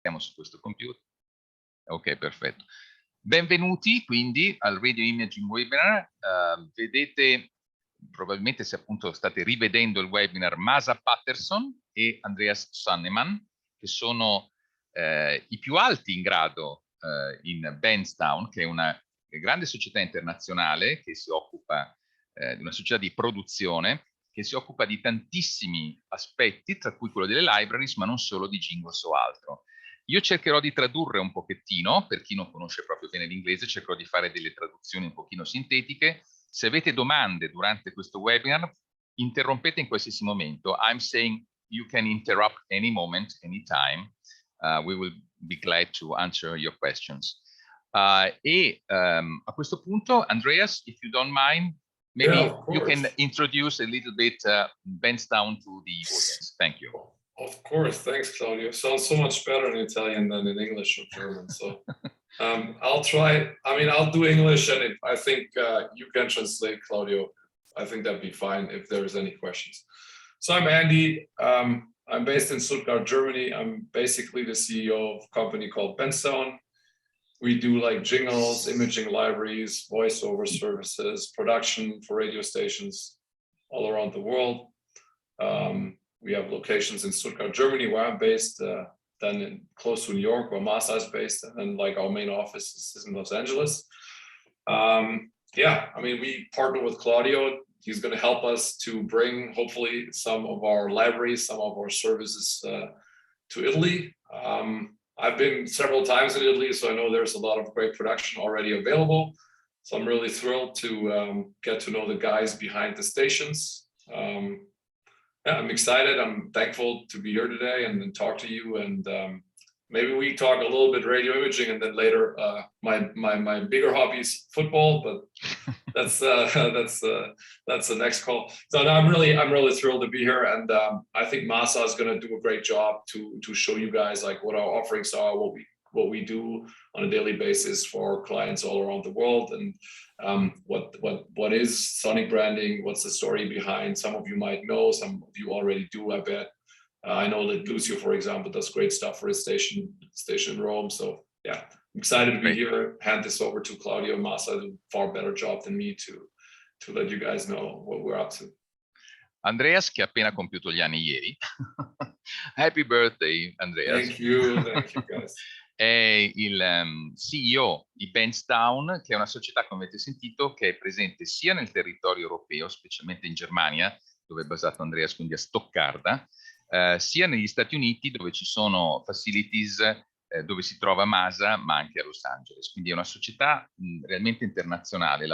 mettiamo su questo computer. Ok, perfetto. Benvenuti quindi al Radio Imaging Webinar. Vedete, probabilmente se appunto state rivedendo il webinar, Masa Patterson e Andreas Sannemann, che sono i più alti in grado in BENZTOWN, che è una grande società internazionale che si occupa di una società di produzione, che si occupa di tantissimi aspetti, tra cui quello delle libraries, ma non solo di jingles o altro. Io cercherò di tradurre un pochettino, per chi non conosce proprio bene l'inglese, cercherò di fare delle traduzioni un pochino sintetiche. Se avete domande durante questo webinar, interrompete in qualsiasi momento. I'm saying you can interrupt any moment, anytime. We will be glad to answer your questions. A questo punto, Andreas, if you don't mind, maybe you can introduce a little bit BENZTOWN to the audience. Thank you. Of course, thanks, Claudio. Sounds so much better in Italian than in English or German. So I'll try. I mean, I'll do English, and I think you can translate, Claudio. I think that'd be fine if there's any questions. So I'm Andy. I'm based in Stuttgart, Germany. I'm basically the CEO of a company called BENZTOWN. We do like jingles, imaging libraries, voiceover services, production for radio stations all around the world. We have locations in Stuttgart, Germany, where I'm based, then close to New York, where Masa is based, and then like our main office is in Los Angeles. Yeah, I mean, we partner with Claudio. He's going to help us to bring, hopefully, some of our libraries, some of our services to Italy. I've been several times in Italy, so I know there's a lot of great production already available. So I'm really thrilled to get to know the guys behind the stations. Yeah, I'm excited. I'm thankful to be here today and talk to you. And maybe we talk a little bit radio imaging, and then later my bigger hobby is football. But that's the next call. So no, I'm really thrilled to be here, and I think Masa is going to do a great job to show you guys like what our offerings are, what we do on a daily basis for clients all around the world, and what is sonic branding, what's the story behind. Some of you might know, some of you already do, I bet. I know that Lucio, for example, does great stuff for his station in Rome. So yeah, I'm excited to be here. Hand this over to Claudio and Masa, do a far better job than me to let you guys know what we're up to. Andreas, che ha appena compiuto gli anni ieri. Happy birthday, Andreas. Thank you guys. È il CEO di BENZTOWN, che è una società, come avete sentito, che è presente sia nel territorio europeo, specialmente in Germania, dove è basato Andreas, quindi a Stoccarda, sia negli Stati Uniti, dove ci sono facilities dove si trova Masa, ma anche a Los Angeles. Quindi è una società realmente internazionale,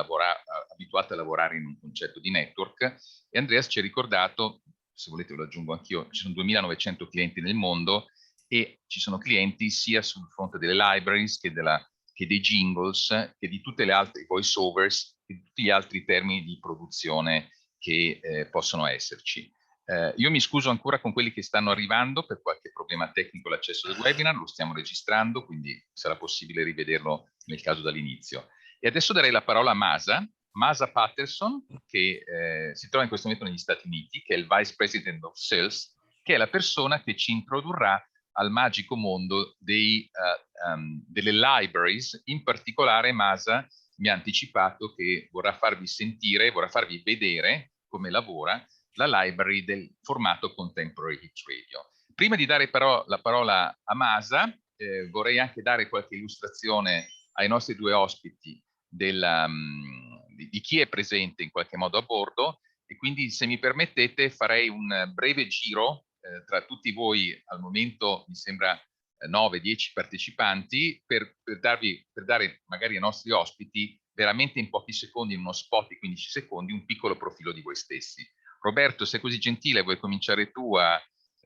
abituata a lavorare in un concetto di network. E Andreas ci ha ricordato, se volete lo aggiungo anch'io, ci sono 2900 clienti nel mondo, e ci sono clienti sia sul fronte delle libraries che dei jingles, che di tutte le altre voiceovers, e di tutti gli altri termini di produzione che possono esserci. Io mi scuso ancora con quelli che stanno arrivando per qualche problema tecnico all'accesso del webinar, lo stiamo registrando, quindi sarà possibile rivederlo nel caso dall'inizio. E adesso darei la parola a Masa Patterson, che si trova in questo momento negli Stati Uniti, che è il Vice President of Sales, che è la persona che ci introdurrà al magico mondo delle libraries. In particolare Masa mi ha anticipato che vorrà farvi sentire, vorrà farvi vedere come lavora la library del formato Contemporary Hit Radio. Prima di dare però la parola a Masa, vorrei anche dare qualche illustrazione ai nostri due ospiti di chi è presente in qualche modo a bordo, e quindi, se mi permettete, farei un breve giro tra tutti voi. Al momento mi sembra 9-10 partecipanti, per dare magari ai nostri ospiti veramente in pochi secondi, in uno spot di 15 secondi, un piccolo profilo di voi stessi. Roberto, sei così gentile, vuoi cominciare tu a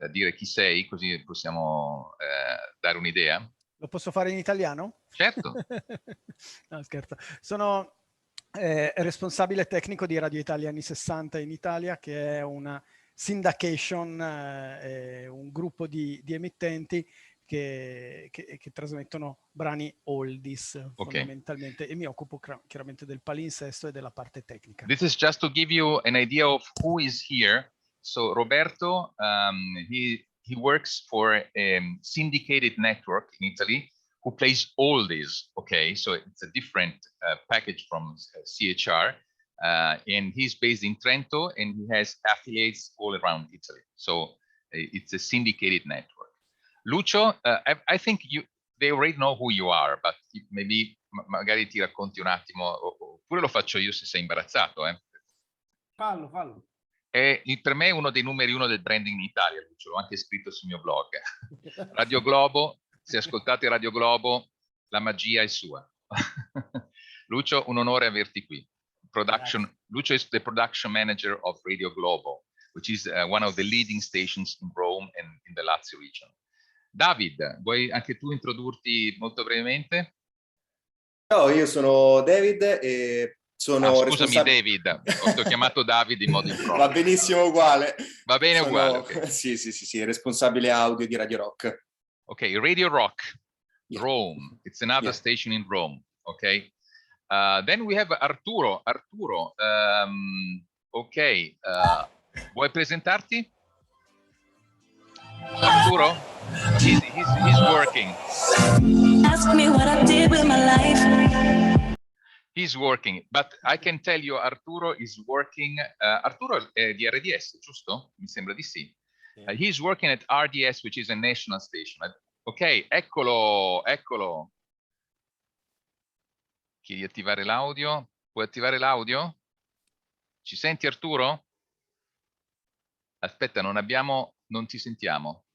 dire chi sei, così possiamo dare un'idea? Lo posso fare in italiano? Certo. No, scherzo. Sono responsabile tecnico di Radio Italia anni 60 in Italia, che è una syndication, un gruppo di emittenti che trasmettono brani oldies, fondamentalmente, e mi occupo chiaramente del palinsesto e della parte tecnica. This is just to give you an idea of who is here. So Roberto, he he works for a syndicated network in Italy who plays all these. Okay, so it's a different package from CHR, and he's based in Trento, and he has affiliates all around Italy. So it's a syndicated network. Lucio, I think they already know who you are, but maybe magari ti racconti un attimo, oppure lo faccio io se sei imbarazzato. Fallo. È per me uno dei numeri uno del branding in Italia, Lucio, l'ho anche scritto sul mio blog. Radio Globo, se ascoltate Radio Globo, la magia è sua. Lucio, un onore averti qui. Lucio is the production manager of Radio Globo, which is one of the leading stations in Rome and in the Lazio region. David, vuoi anche tu introdurti molto brevemente? No, io sono David e sono scusami David, ho chiamato David in modo improprio. Va benissimo uguale. Va bene uguale. Okay. Sì, responsabile audio di Radio Rock. Ok, Radio Rock, yeah. Rome. It's another station in Rome. Okay. Then we have Arturo. Vuoi presentarti? Arturo? He's working. Ask me what I did with my life. He's working, but I can tell you Arturo is working. Arturo è di RDS, giusto? Mi sembra di sì. He's working at RDS, which is a national station. Ok, eccolo. Chiedi di attivare l'audio. Puoi attivare l'audio? Ci senti Arturo? Aspetta, non ti sentiamo.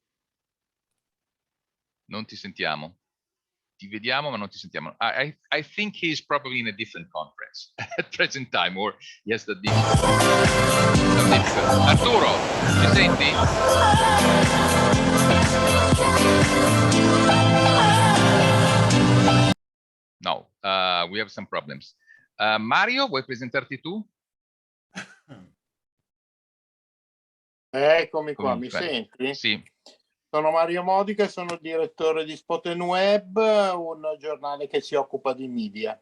Ti vediamo ma non ti sentiamo. I think he's probably in a different conference at present time, or yes, the Arturo, ci senti? No, we have some problems. Mario, vuoi presentarti tu? Eccomi qua, mi senti? Sì. Sono Mario Modica e sono direttore di Spoten Web, un giornale che si occupa di media,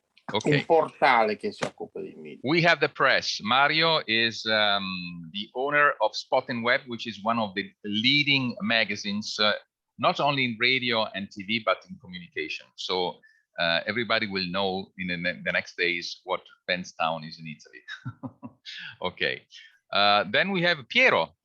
un portale che si occupa di media. We have the press. Mario is the owner of Spoten Web, which is one of the leading magazines, not only in radio and TV, but in communication. So everybody will know in the next days what BENZTOWN is in Italy. Ok. Then we have Piero.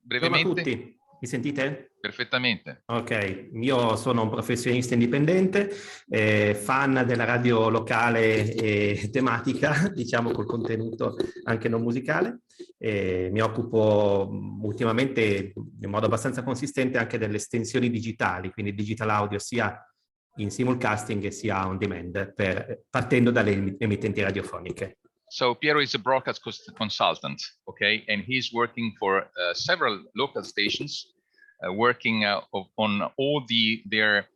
Brevemente. Ciao a tutti. Mi sentite? Perfettamente. Ok, io sono un professionista indipendente, fan della radio locale e tematica, diciamo col contenuto anche non musicale. Mi occupo ultimamente in modo abbastanza consistente anche delle estensioni digitali, quindi digital audio sia in simulcasting sia on demand, partendo dalle emittenti radiofoniche. So Piero is a broadcast consultant, okay, and he's working for several local stations, working on all their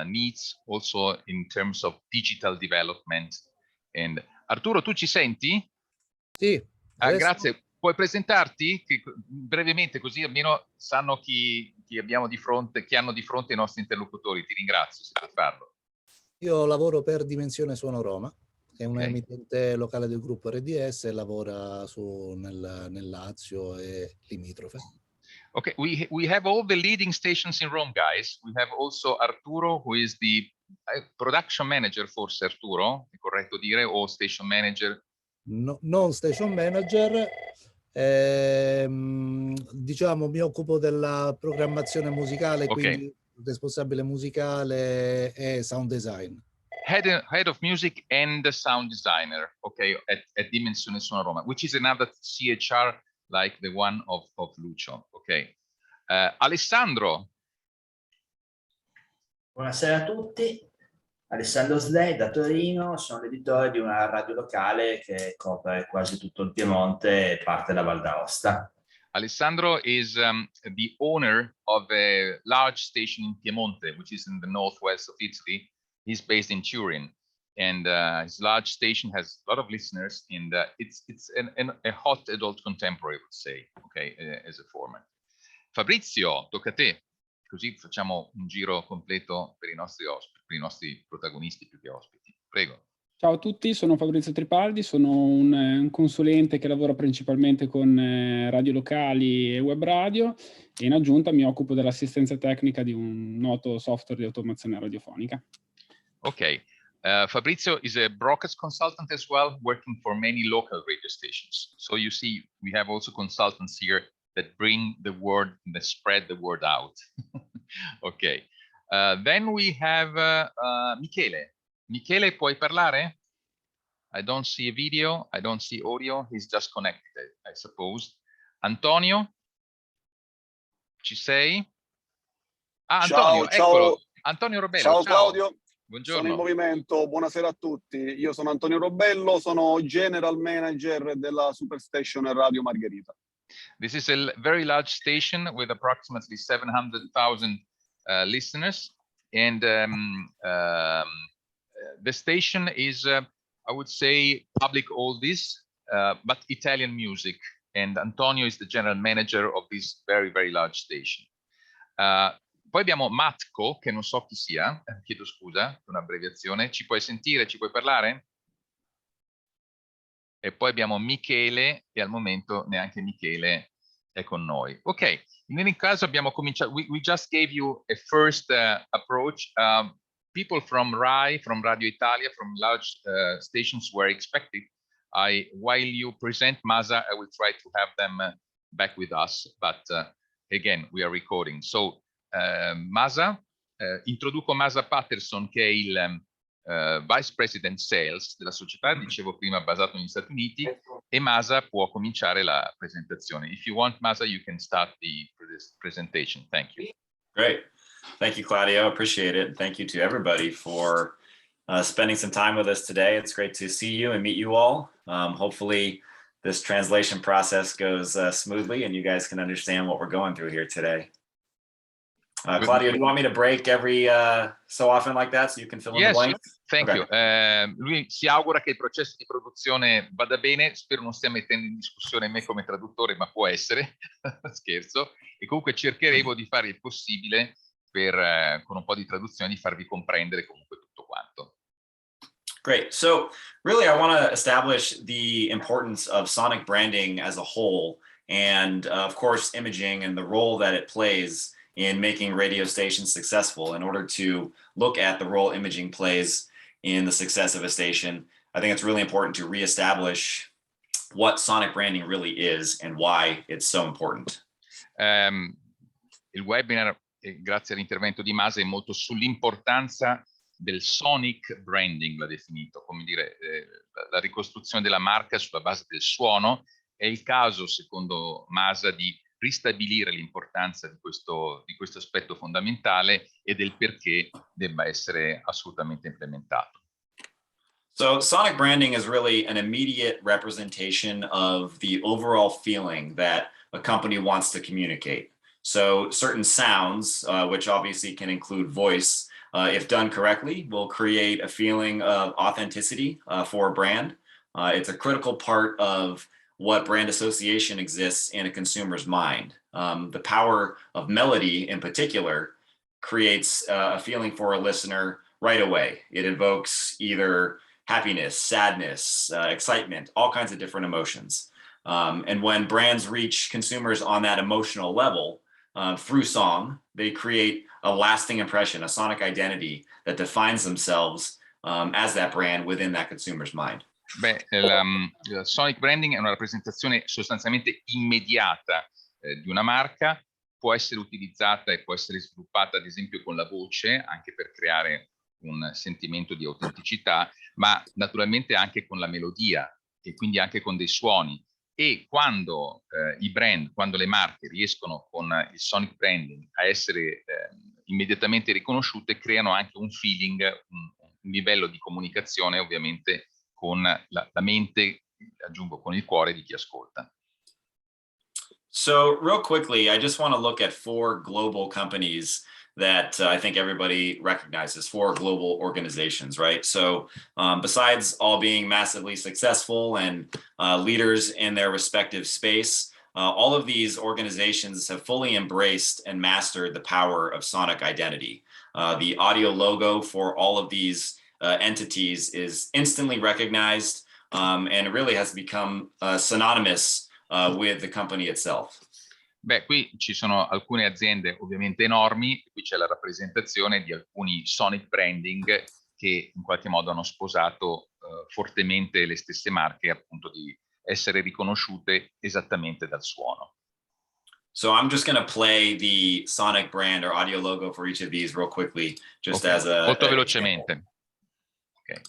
needs, also in terms of digital development. And Arturo, tu ci senti? Sì. Grazie. Puoi presentarti brevemente, così almeno sanno chi abbiamo di fronte, chi hanno di fronte i nostri interlocutori. Ti ringrazio se puoi farlo. Io lavoro per Dimensione Suono Roma, che è un emittente locale del gruppo RDS e lavora nel Lazio e limitrofe. Okay, we have all the leading stations in Rome, guys. We have also Arturo, who is the production manager, forse Arturo, è corretto dire, o station manager? No, non station manager, diciamo mi occupo della programmazione musicale, quindi responsabile musicale e sound design. Head of music and the sound designer, okay, at Dimensione Suono Roma, which is another CHR like the one of Lucio, okay. Alessandro. Buonasera a tutti, Alessandro Slay da Torino, sono l'editore di una radio locale che copre quasi tutto il Piemonte e parte da Val d'Aosta. Alessandro is the owner of a large station in Piemonte, which is in the northwest of Italy. He's based in Turin, and his large station has a lot of listeners, and it's a hot adult contemporary, I would say, okay, as a format. Fabrizio, tocca a te, così facciamo un giro completo per i nostri ospiti, per i nostri protagonisti più che ospiti. Prego. Ciao a tutti, sono Fabrizio Tripaldi, sono un consulente che lavora principalmente con radio locali e web radio e in aggiunta mi occupo dell'assistenza tecnica di un noto software di automazione radiofonica. Okay. Fabrizio is a broadcast consultant as well, working for many local radio stations. So you see, we have also consultants here that bring the word, that spread the word out. Okay. Then we have Michele. Michele, puoi parlare? I don't see a video, I don't see audio, he's just connected, I suppose. Antonio? Ci sei? Ah, Antonio, Ciao, eccolo. ciao. Antonio Robello, Ciao ciao. Claudio. Buongiorno. Sono in movimento, buonasera a tutti. Io sono Antonio Robello, sono General Manager della Superstation Radio Margherita. This is a very large station with approximately 700,000 listeners. And the station is, I would say, public oldies, but Italian music. And Antonio is the general manager of this very, very large station. Poi abbiamo Matko, che non so chi sia, chiedo scusa per un'abbreviazione. Ci puoi sentire, ci puoi parlare? E poi abbiamo Michele, e al momento neanche Michele è con noi. Ok, in ogni caso abbiamo cominciato, we just gave you a first approach. People from RAI, from Radio Italia, from large stations were expected. While you present Masa, I will try to have them back with us, but again, we are recording. So, Masa, introduco Masa Patterson, che è il Vice President Sales della società, dicevo prima basato negli Stati Uniti, e Masa può cominciare la presentazione. If you want, Masa, you can start the presentation. Thank you. Great. Thank you, Claudio. Appreciate it. Thank you to everybody for spending some time with us today. It's great to see you and meet you all. Hopefully this translation process goes smoothly and you guys can understand what we're going through here today. Claudio, do you want me to break every so often like that so you can fill in the blanks? Thank you. Lui si augura che il processo di produzione vada bene, spero non stia mettendo in discussione me come traduttore, ma può essere, scherzo, e comunque cercheremo di fare il possibile per, con un po' di traduzione, di farvi comprendere comunque tutto quanto. Great. So really, I want to establish the importance of sonic branding as a whole, and of course, imaging and the role that it plays in making radio stations successful. In order to look at the role imaging plays in the success of a station, I think it's really important to reestablish what sonic branding really is and why it's so important. Il webinar, grazie all'intervento di Masa, è molto sull'importanza del sonic branding, l'ha definito, come dire, la ricostruzione della marca sulla base del suono. È il caso, secondo Masa, di ristabilire l'importanza di questo aspetto fondamentale e del perché debba essere assolutamente implementato. So sonic branding is really an immediate representation of the overall feeling that a company wants to communicate. So certain sounds, which obviously can include voice, if done correctly, will create a feeling of authenticity for a brand. It's a critical part of what brand association exists in a consumer's mind. The power of melody in particular creates a feeling for a listener right away. It evokes either happiness, sadness, excitement, all kinds of different emotions. And when brands reach consumers on that emotional level through song, they create a lasting impression, a sonic identity that defines themselves as that brand within that consumer's mind. Beh, il sonic branding è una rappresentazione sostanzialmente immediata di una marca, può essere utilizzata e può essere sviluppata ad esempio con la voce, anche per creare un sentimento di autenticità, ma naturalmente anche con la melodia e quindi anche con dei suoni. E quando i brand, quando le marche riescono con il sonic branding a essere immediatamente riconosciute, creano anche un feeling, un livello di comunicazione ovviamente con la mente, aggiungo, con il cuore di chi ascolta. So real quickly, I just want to look at 4 global companies that I think everybody recognizes, 4 global organizations, right? So besides all being massively successful and leaders in their respective space, all of these organizations have fully embraced and mastered the power of sonic identity. The audio logo for all of these entities is instantly recognized and really has become synonymous with the company itself. Beh, qui ci sono alcune aziende ovviamente enormi, qui c'è la rappresentazione di alcuni sonic branding che in qualche modo hanno sposato fortemente le stesse marche, appunto di essere riconosciute esattamente dal suono. So I'm just going to play the sonic brand or audio logo for each of these real quickly, just as a... Molto velocemente. Okay.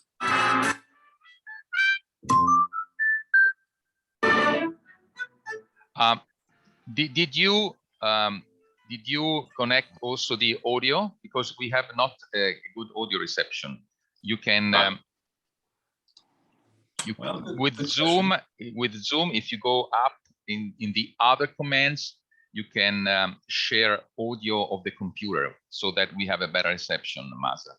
Did you connect also the audio, because we have not a good audio reception? You can with Zoom, if you go up in the other commands, you can share audio of the computer so that we have a better reception, Maza.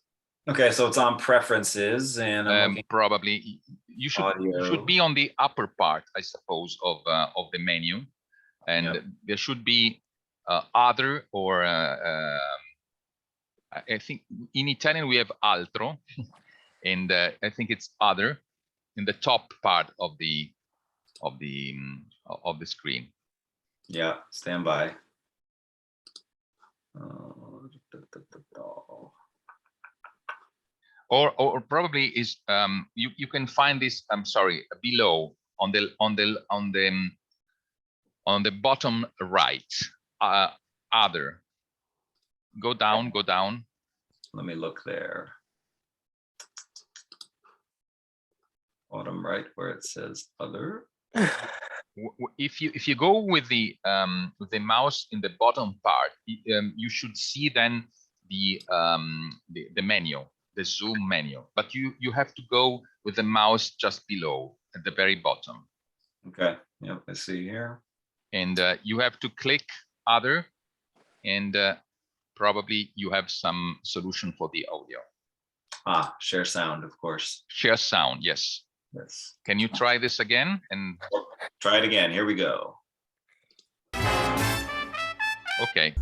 Okay, so it's on preferences, and probably you should be on the upper part, I suppose, of the menu, and there should be other, or I think in Italian we have altro, and I think it's other in the top part of the screen. Yeah, stand by. Or probably is you can find this, I'm sorry, below on the bottom right, other. Go down. Let me look there. Bottom right where it says other. If you go with the mouse in the bottom part, you should see then the menu, the Zoom menu, but you have to go with the mouse just below at the very bottom. Okay, yep, I see here. And you have to click other, and probably you have some solution for the audio. Share sound, of course. Share sound, yes. Yes. Can you try this again? And try it again. Here we go. Okay.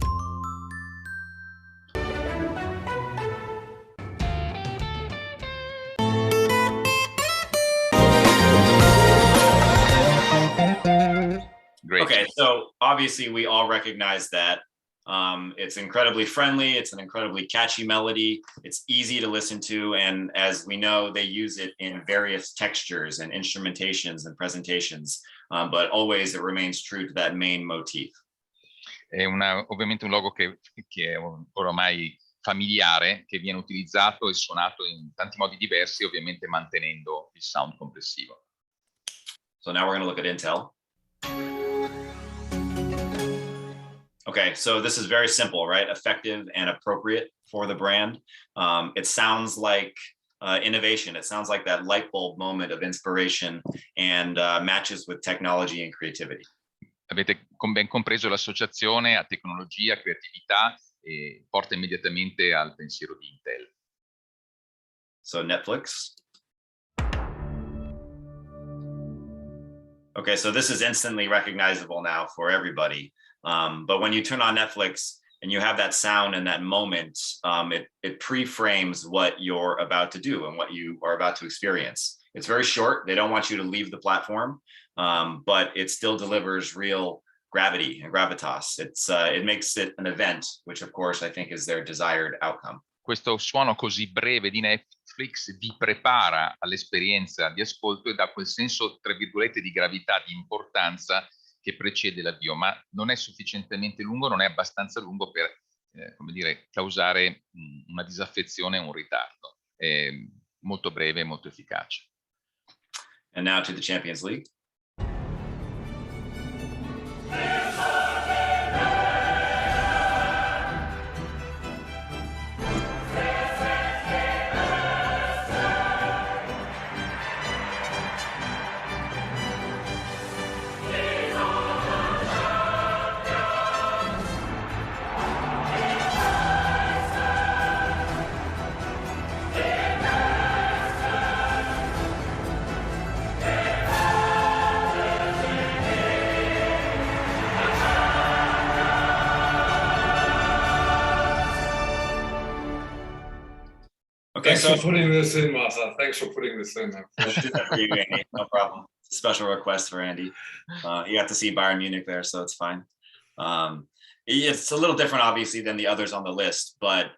Great. Okay, so obviously we all recognize that. It's incredibly friendly. It's an incredibly catchy melody. It's easy to listen to. And as we know, they use it in various textures and instrumentations and presentations, but always it remains true to that main motif. È ovviamente un logo che è ormai familiare, che viene utilizzato e suonato in tanti modi diversi, ovviamente mantenendo il sound complessivo. So now we're going to look at Intel. Okay, so this is very simple, right? Effective and appropriate for the brand. It sounds like innovation. It sounds like that light bulb moment of inspiration, and matches with technology and creativity. Avete ben compreso l'associazione a tecnologia, creatività, e porta immediatamente al pensiero di Intel. So Netflix. Okay, so this is instantly recognizable now for everybody. But when you turn on Netflix and you have that sound and that moment, it pre-frames what you're about to do and what you are about to experience. It's very short. They don't want you to leave the platform, but it still delivers real gravity and gravitas. It makes it an event, which of course I think is their desired outcome. Questo suono così breve di Netflix vi prepara all'esperienza di ascolto e dà quel senso, tra virgolette, di gravità, di importanza che precede l'avvio, ma non è sufficientemente lungo, non è abbastanza lungo per come dire, causare una disaffezione o un ritardo. È molto breve e molto efficace. And now to the Champions League. Thanks for putting this in, Masa. Thanks for putting this in. Let's do that for you, Andy. No problem. It's a special request for Andy. You got to see Bayern Munich there, so it's fine. It's a little different, obviously, than the others on the list, but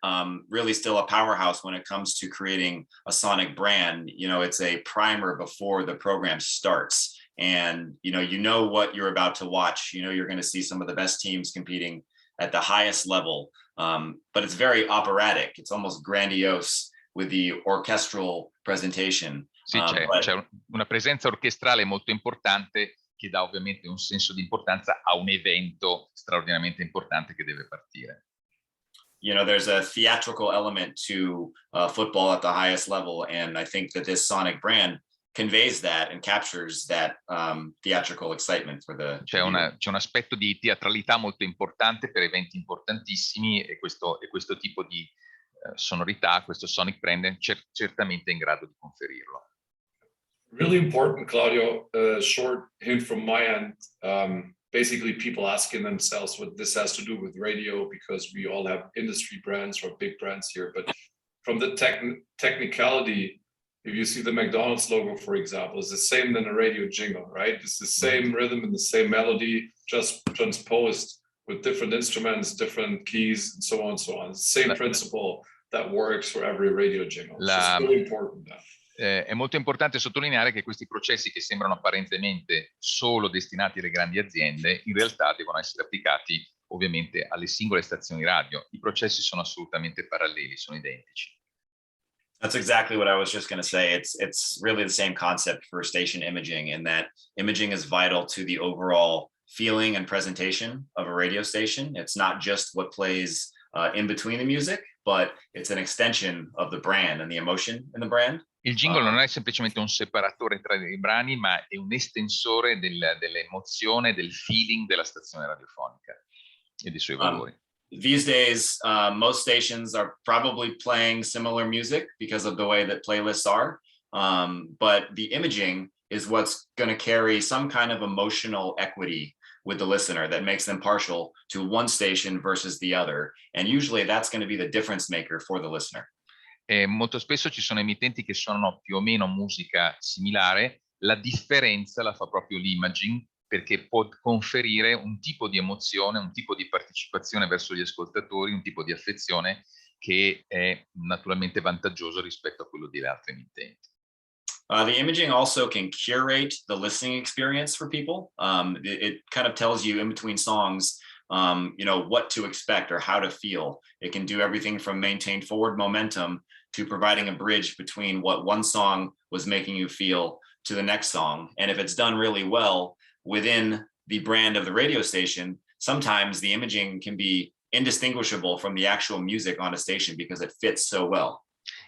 really still a powerhouse when it comes to creating a sonic brand. You know, it's a primer before the program starts, and you know what you're about to watch. You know, you're going to see some of the best teams competing at the highest level, but it's very operatic. It's almost grandiose with the orchestral presentation. Sì, c'è una presenza orchestrale molto importante che dà ovviamente un senso di importanza a un evento straordinariamente importante che deve partire. You know, there's a theatrical element to football at the highest level, and I think that this sonic brand conveys that and captures that theatrical excitement for the. C'è un aspetto di teatralità molto importante per eventi importantissimi, e questo tipo di sonorità, questo sonic brand è certamente in grado di conferirlo. Really important, Claudio, short hint from my end. Basically, people asking themselves what this has to do with radio, because we all have industry brands or big brands here. But from the technicality, if you see the McDonald's logo, for example, it's the same than a radio jingle, right? It's the same rhythm and the same melody, just transposed with different instruments, different keys, and so on and so on. It's the same principle that works for every radio jingle. It's really important. È molto importante sottolineare che questi processi, che sembrano apparentemente solo destinati alle grandi aziende, in realtà devono essere applicati ovviamente alle singole stazioni radio. I processi sono assolutamente paralleli, sono identici. That's exactly what I was just going to say. It's really the same concept for station imaging, in that imaging is vital to the overall feeling and presentation of a radio station. It's not just what plays in between the music, but it's an extension of the brand and the emotion in the brand. Il jingle non è semplicemente un separatore tra i brani, ma è un estensore dell'emozione, del feeling della stazione radiofonica e dei suoi valori. These days, most stations are probably playing similar music because of the way that playlists are, but the imaging is what's going to carry some kind of emotional equity with the listener that makes them partial to one station versus the other, and usually that's going to be the difference maker for the listener. Molto spesso ci sono emittenti che suonano più o meno musica similare, la differenza la fa proprio l'imaging, perché può conferire un tipo di emozione, un tipo di partecipazione verso gli ascoltatori, un tipo di affezione che è naturalmente vantaggioso rispetto a quello delle altre emittenti. The imaging also can curate the listening experience for people. It kind of tells you in between songs, you know, what to expect or how to feel. It can do everything from maintain forward momentum to providing a bridge between what one song was making you feel to the next song. And if it's done really well within the brand of the radio station, sometimes the imaging can be indistinguishable from the actual music on a station because it fits so well.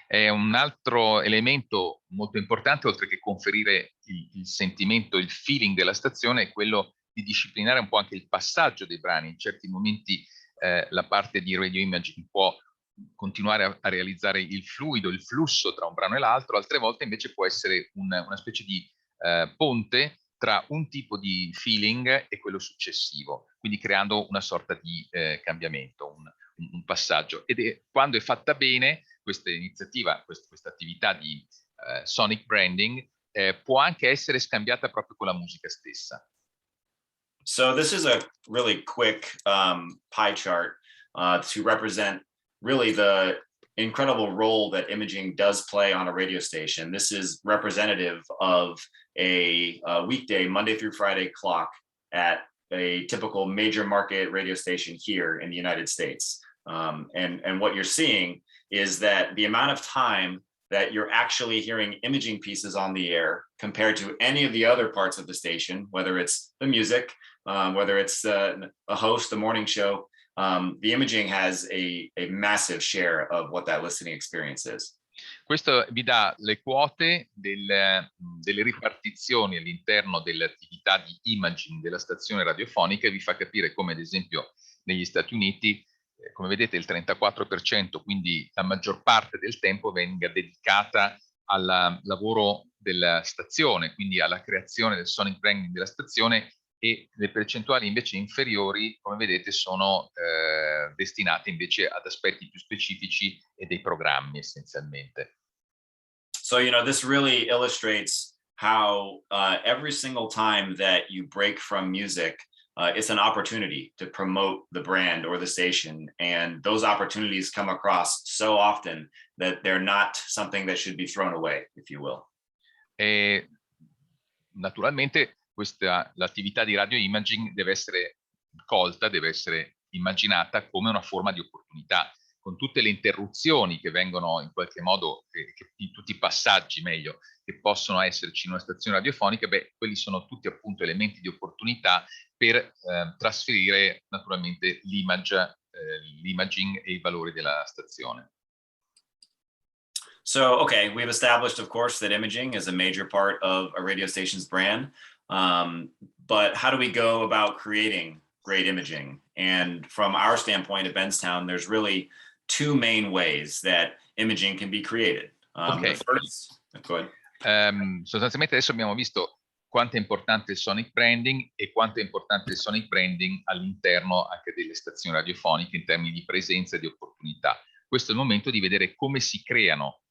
È un altro elemento molto importante, oltre che conferire il sentimento, il feeling della stazione, è quello di disciplinare un po' anche il passaggio dei brani. In certi momenti la parte di radio imaging può continuare a realizzare il fluido, il flusso tra un brano e l'altro, altre volte invece può essere una specie di ponte tra un tipo di feeling e quello successivo, quindi creando una sorta di cambiamento, un passaggio. Quando è fatta bene, questa iniziativa, questa attività di sonic branding può anche essere scambiata proprio con la musica stessa. So this is a really quick pie chart to represent really the incredible role that imaging does play on a radio station. This is representative of a weekday, Monday through Friday clock at a typical major market radio station here in the United States. And what you're seeing is that the amount of time that you're actually hearing imaging pieces on the air compared to any of the other parts of the station, whether it's the music, whether it's a host, a morning show, the imaging has a massive share of what that listening experience is. Questo vi dà le quote delle ripartizioni all'interno dell'attività di imaging della stazione radiofonica e vi fa capire come, ad esempio, negli Stati Uniti, come vedete, il 34%, quindi la maggior parte del tempo, venga dedicata al lavoro della stazione, quindi alla creazione del sonic branding della stazione, e le percentuali invece inferiori, come vedete, sono destinate invece ad aspetti più specifici e dei programmi essenzialmente. So, this really illustrates how every single time that you break from music, it's an opportunity to promote the brand or the station. And those opportunities come across so often that they're not something that should be thrown away, if you will. E naturalmente l'attività di radio imaging deve essere colta, deve essere immaginata come una forma di opportunità, con tutte le interruzioni che vengono in qualche modo, tutti i passaggi meglio, che possono esserci in una stazione radiofonica, quelli sono tutti appunto elementi di opportunità per trasferire naturalmente l'imaging e i valori della stazione. So, okay, we've established, of course, that imaging is a major part of a radio station's brand. But how do we go about creating great imaging? And from our standpoint at BENZTOWN, there's really two main ways that imaging can be created. Okay. The first, go ahead. Sostanzialmente adesso abbiamo visto quanto è importante il sonic branding e quanto è importante il sonic branding all'interno anche delle stazioni radiofoniche in termini di presenza e di opportunità. Questo è il momento di vedere come si creano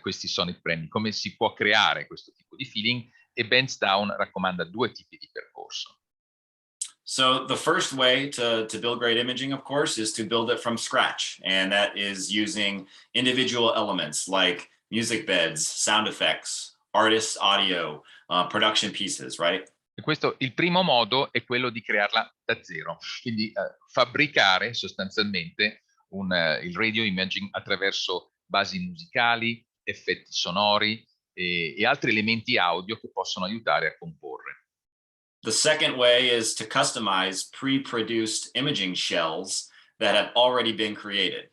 questi sonic branding, come si può creare questo tipo di feeling, e BENZTOWN raccomanda due tipi di percorso. So the first way to build great imaging, of course, is to build it from scratch. And that is using individual elements like music beds, sound effects, artists' audio, production pieces, right? E questo, il primo modo è quello di crearla da zero, quindi fabbricare sostanzialmente il radio imaging attraverso basi musicali, effetti sonori e altri elementi audio che possono aiutare a comporre. The second way is to customize pre-produced imaging shells that have already been created.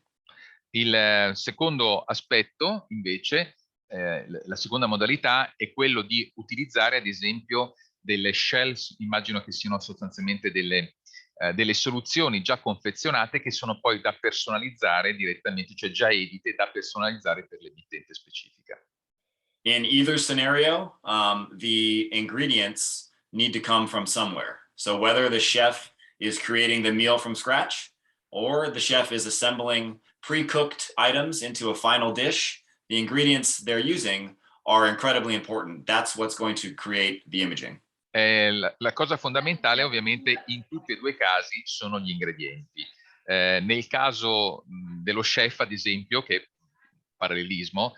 Il secondo aspetto, invece, la seconda modalità è quello di utilizzare, ad esempio, delle shells, immagino che siano sostanzialmente delle soluzioni già confezionate che sono poi da personalizzare direttamente, cioè già edite da personalizzare per l'emittente specifica. In either scenario, the ingredients need to come from somewhere. So whether the chef is creating the meal from scratch or the chef is assembling pre-cooked items into a final dish, the ingredients they're using are incredibly important. That's what's going to create the imaging. La cosa fondamentale ovviamente in tutti e due i casi sono gli ingredienti. Nel caso dello chef, ad esempio, che è parallelismo,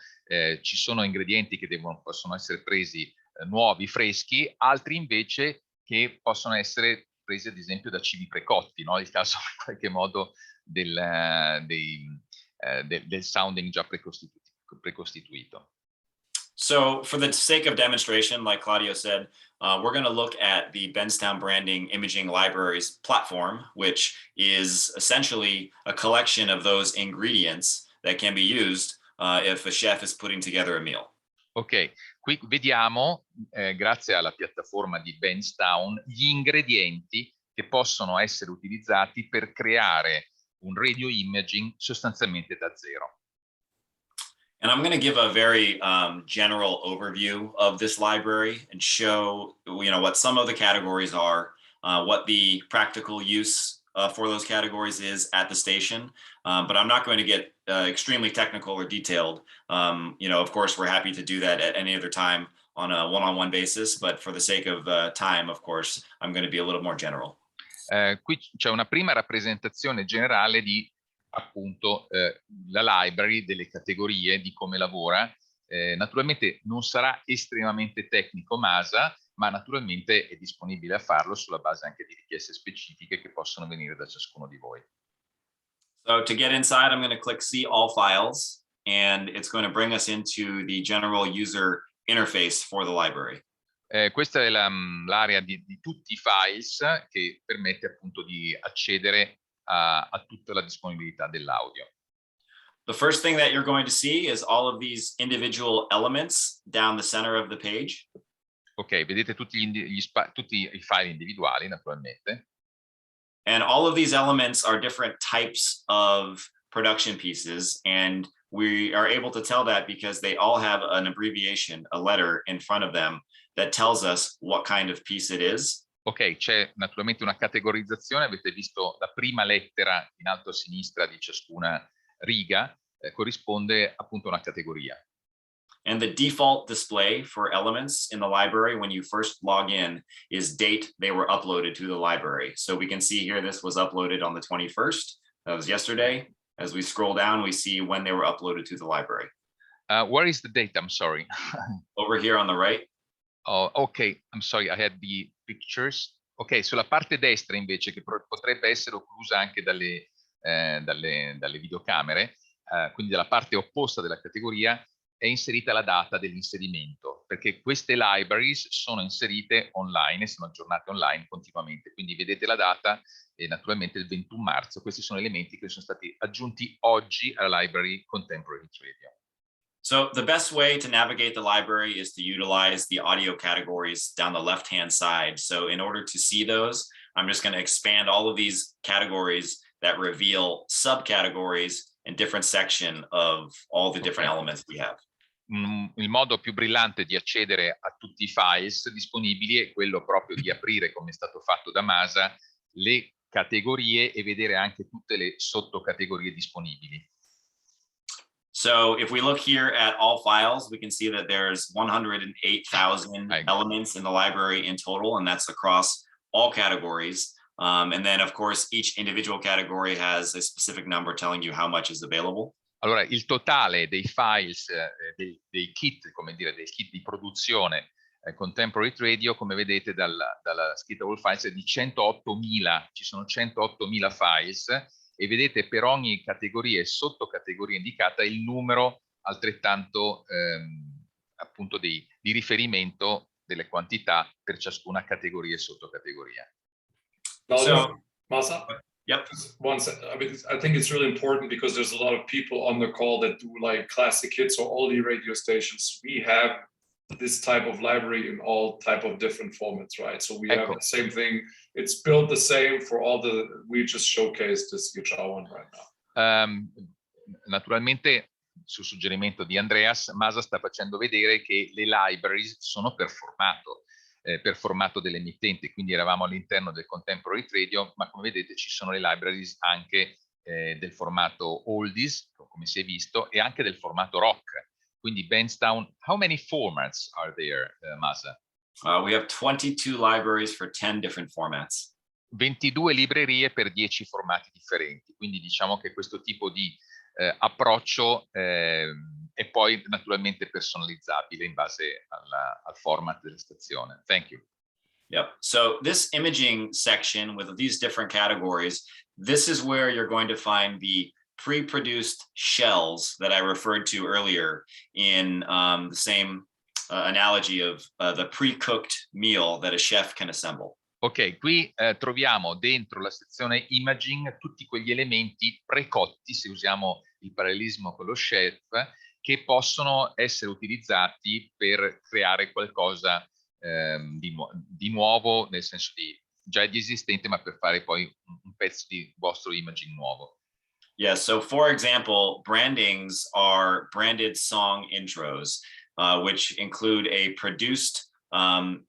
ci sono ingredienti che possono essere presi nuovi, freschi, altri invece che possono essere presi ad esempio da cibi precotti, no? Il caso in qualche modo del sounding già precostituito. So for the sake of demonstration, like Claudio said, we're going to look at the BENZTOWN Branding Imaging Libraries platform, which is essentially a collection of those ingredients that can be used if a chef is putting together a meal. Ok, qui vediamo, grazie alla piattaforma di BENZTOWN, gli ingredienti che possono essere utilizzati per creare un radio imaging sostanzialmente da zero. And I'm going to give a very general overview of this library and show, what some of the categories are, what the practical use for those categories is at the station. But I'm not going to get extremely technical or detailed. Of course, we're happy to do that at any other time on a one-on-one basis. But for the sake of time, of course, I'm going to be a little more general. Qui c'è una prima rappresentazione generale di appunto la library, delle categorie, di come lavora. Naturalmente non sarà estremamente tecnico Masa, ma naturalmente è disponibile a farlo sulla base anche di richieste specifiche che possono venire da ciascuno di voi. So to get inside, I'm going to click See All Files, and it's going to bring us into the general user interface for the library. Questa è l'area di tutti i files che permette appunto di accedere a tutta la disponibilità dell'audio. The first thing that you're going to see is all of these individual elements down the center of the page. Ok, vedete tutti i file individuali naturalmente. And all of these elements are different types of production pieces, and we are able to tell that because they all have an abbreviation, a letter in front of them that tells us what kind of piece it is. Ok, c'è naturalmente una categorizzazione, avete visto la prima lettera in alto a sinistra di ciascuna riga, corrisponde appunto a una categoria. And the default display for elements in the library when you first log in is date they were uploaded to the library. So we can see here this was uploaded on the 21st. That was yesterday. As we scroll down, we see when they were uploaded to the library. Where is the date? I'm sorry. Over here on the right. Oh, ok, I'm sorry, I had the pictures. Ok, sulla parte destra invece, che potrebbe essere occlusa anche dalle videocamere, quindi dalla parte opposta della categoria, è inserita la data dell'inserimento, perché queste libraries sono inserite online e sono aggiornate online continuamente. Quindi vedete la data e naturalmente il 21 marzo. Questi sono elementi che sono stati aggiunti oggi alla library Contemporary Radio. So the best way to navigate the library is to utilize the audio categories down the left-hand side. So in order to see those, I'm just going to expand all of these categories that reveal subcategories and different section of all the different elements we have. Il modo più brillante di accedere a tutti i files disponibili è quello proprio di aprire, come è stato fatto da Masa, le categorie e vedere anche tutte le sottocategorie disponibili. So if we look here at all files, we can see that there's 108,000 elements in the library in total, and that's across all categories. And then, of course, each individual category has a specific number telling you how much is available. Allora, il totale dei files, dei kit, come dire, dei kit di produzione Contemporary Radio, come vedete dalla skittable files, è di 108.000. Ci sono 108.000 files e vedete per ogni categoria e sottocategoria indicata il numero altrettanto appunto di riferimento delle quantità per ciascuna categoria e sottocategoria. So, Masa? Yep. I mean, I think it's really important because there's a lot of people on the call that do like classic hits or oldie radio stations. We have this type of library in all type of different formats, right? So we have the same thing. It's built the same for all we just showcased this guitar one right now. Naturalmente, su suggerimento di Andreas, Masa sta facendo vedere che le libraries sono per formato dell'emittente, quindi eravamo all'interno del Contemporary Radio, ma come vedete ci sono le libraries anche del formato oldies, come si è visto, e anche del formato rock. Quindi BENZTOWN, how many formats are there, Masa? We have 22 libraries for 10 different formats. 22 librerie per 10 formati differenti, quindi diciamo che questo tipo di approccio è poi naturalmente personalizzabile in base al format della stazione. Thank you. Yep. So this imaging section with these different categories, this is where you're going to find the pre-produced shells that I referred to earlier in the same analogy of the pre-cooked meal that a chef can assemble. Ok, qui troviamo dentro la sezione imaging tutti quegli elementi precotti, se usiamo il parallelismo con lo chef, che possono essere utilizzati per creare qualcosa di nuovo, nel senso già di esistente, ma per fare poi un pezzo di vostro imaging nuovo. Yeah, so for example, brandings are branded song intros, which include a produced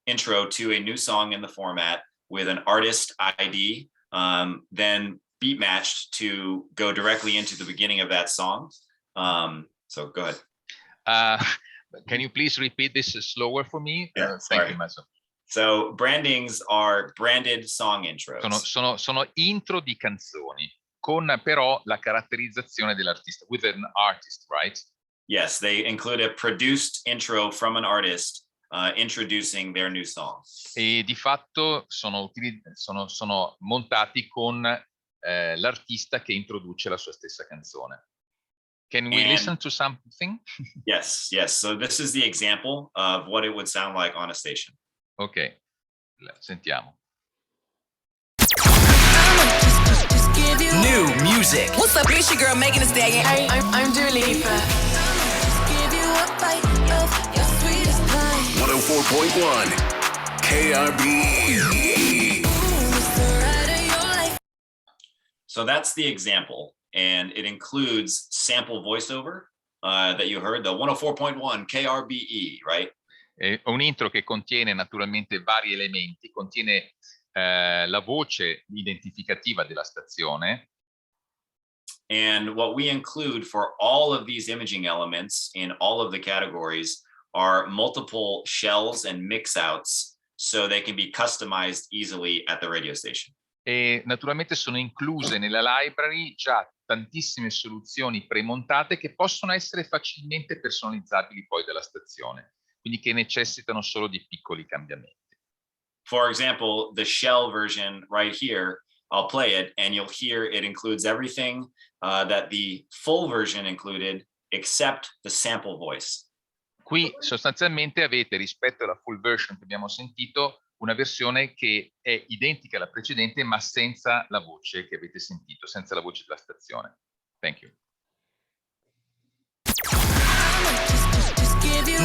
intro to a new song in the format with an artist ID, then beat matched to go directly into the beginning of that song. So go ahead. Can you please repeat this slower for me? Yeah, thank you, Maso. So brandings are branded song intros. Sono intro di canzoni, con però la caratterizzazione dell'artista, with an artist, right? Yes, they include a produced intro from an artist introducing their new song. E di fatto sono montati con l'artista che introduce la sua stessa canzone. Can we listen to something? Yes. So this is the example of what it would sound like on a station. Ok, sentiamo. New music. What's up? It's your girl Megan Thee Stallion. Hey, I'm Dua Lipa. 104.1 KRBE. So that's the example, and it includes sample voiceover that you heard, the 104.1 KRBE, right? È un intro che contiene naturalmente vari elementi, contiene la voce identificativa della stazione. And what we include for all of these imaging elements in all of the categories are multiple shells and mix outs so they can be customized easily at the radio station. E naturalmente sono incluse nella library già tantissime soluzioni premontate che possono essere facilmente personalizzabili poi dalla stazione, quindi che necessitano solo di piccoli cambiamenti. For example, the shell version right here, I'll play it and you'll hear it includes everything that the full version included except the sample voice. Qui sostanzialmente avete, rispetto alla full version che abbiamo sentito, una versione che è identica alla precedente ma senza la voce che avete sentito, senza la voce della stazione. Thank you.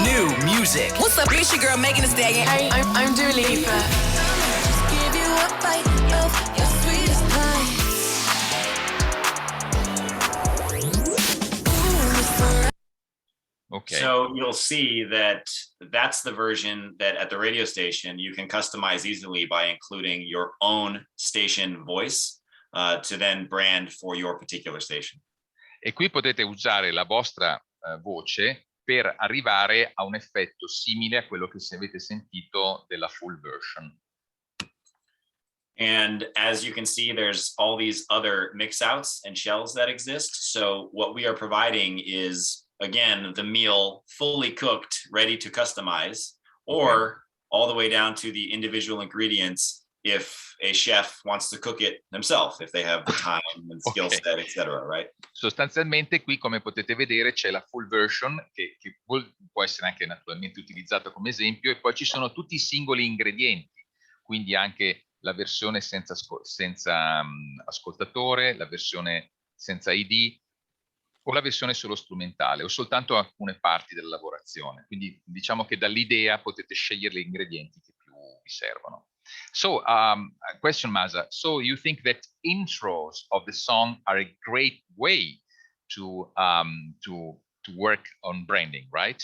New music. What's up? It's your girl Megan Thee Stallion. I'm Dua Lipa. Just give you a bite of your sweetest pie. Okay. So you'll see that that's the version that at the radio station you can customize easily by including your own station voice to then brand for your particular station. E qui potete usare la vostra voce per arrivare a un effetto simile a quello che se avete sentito della full version. And as you can see, there's all these other mix outs and shells that exist. So what we are providing is, again, the meal fully cooked, ready to customize, or all the way down to the individual ingredients if a chef wants to cook it themselves, if they have the time and skill set, etc., right? Sostanzialmente qui, come potete vedere, c'è la full version che può essere anche naturalmente utilizzata come esempio, e poi ci sono tutti i singoli ingredienti, quindi anche la versione senza ascoltatore, la versione senza ID, o la versione solo strumentale, o soltanto alcune parti della lavorazione. Quindi diciamo che dall'idea potete scegliere gli ingredienti che più vi servono. So, question, Maza. So you think that intros of the song are a great way to work on branding, right?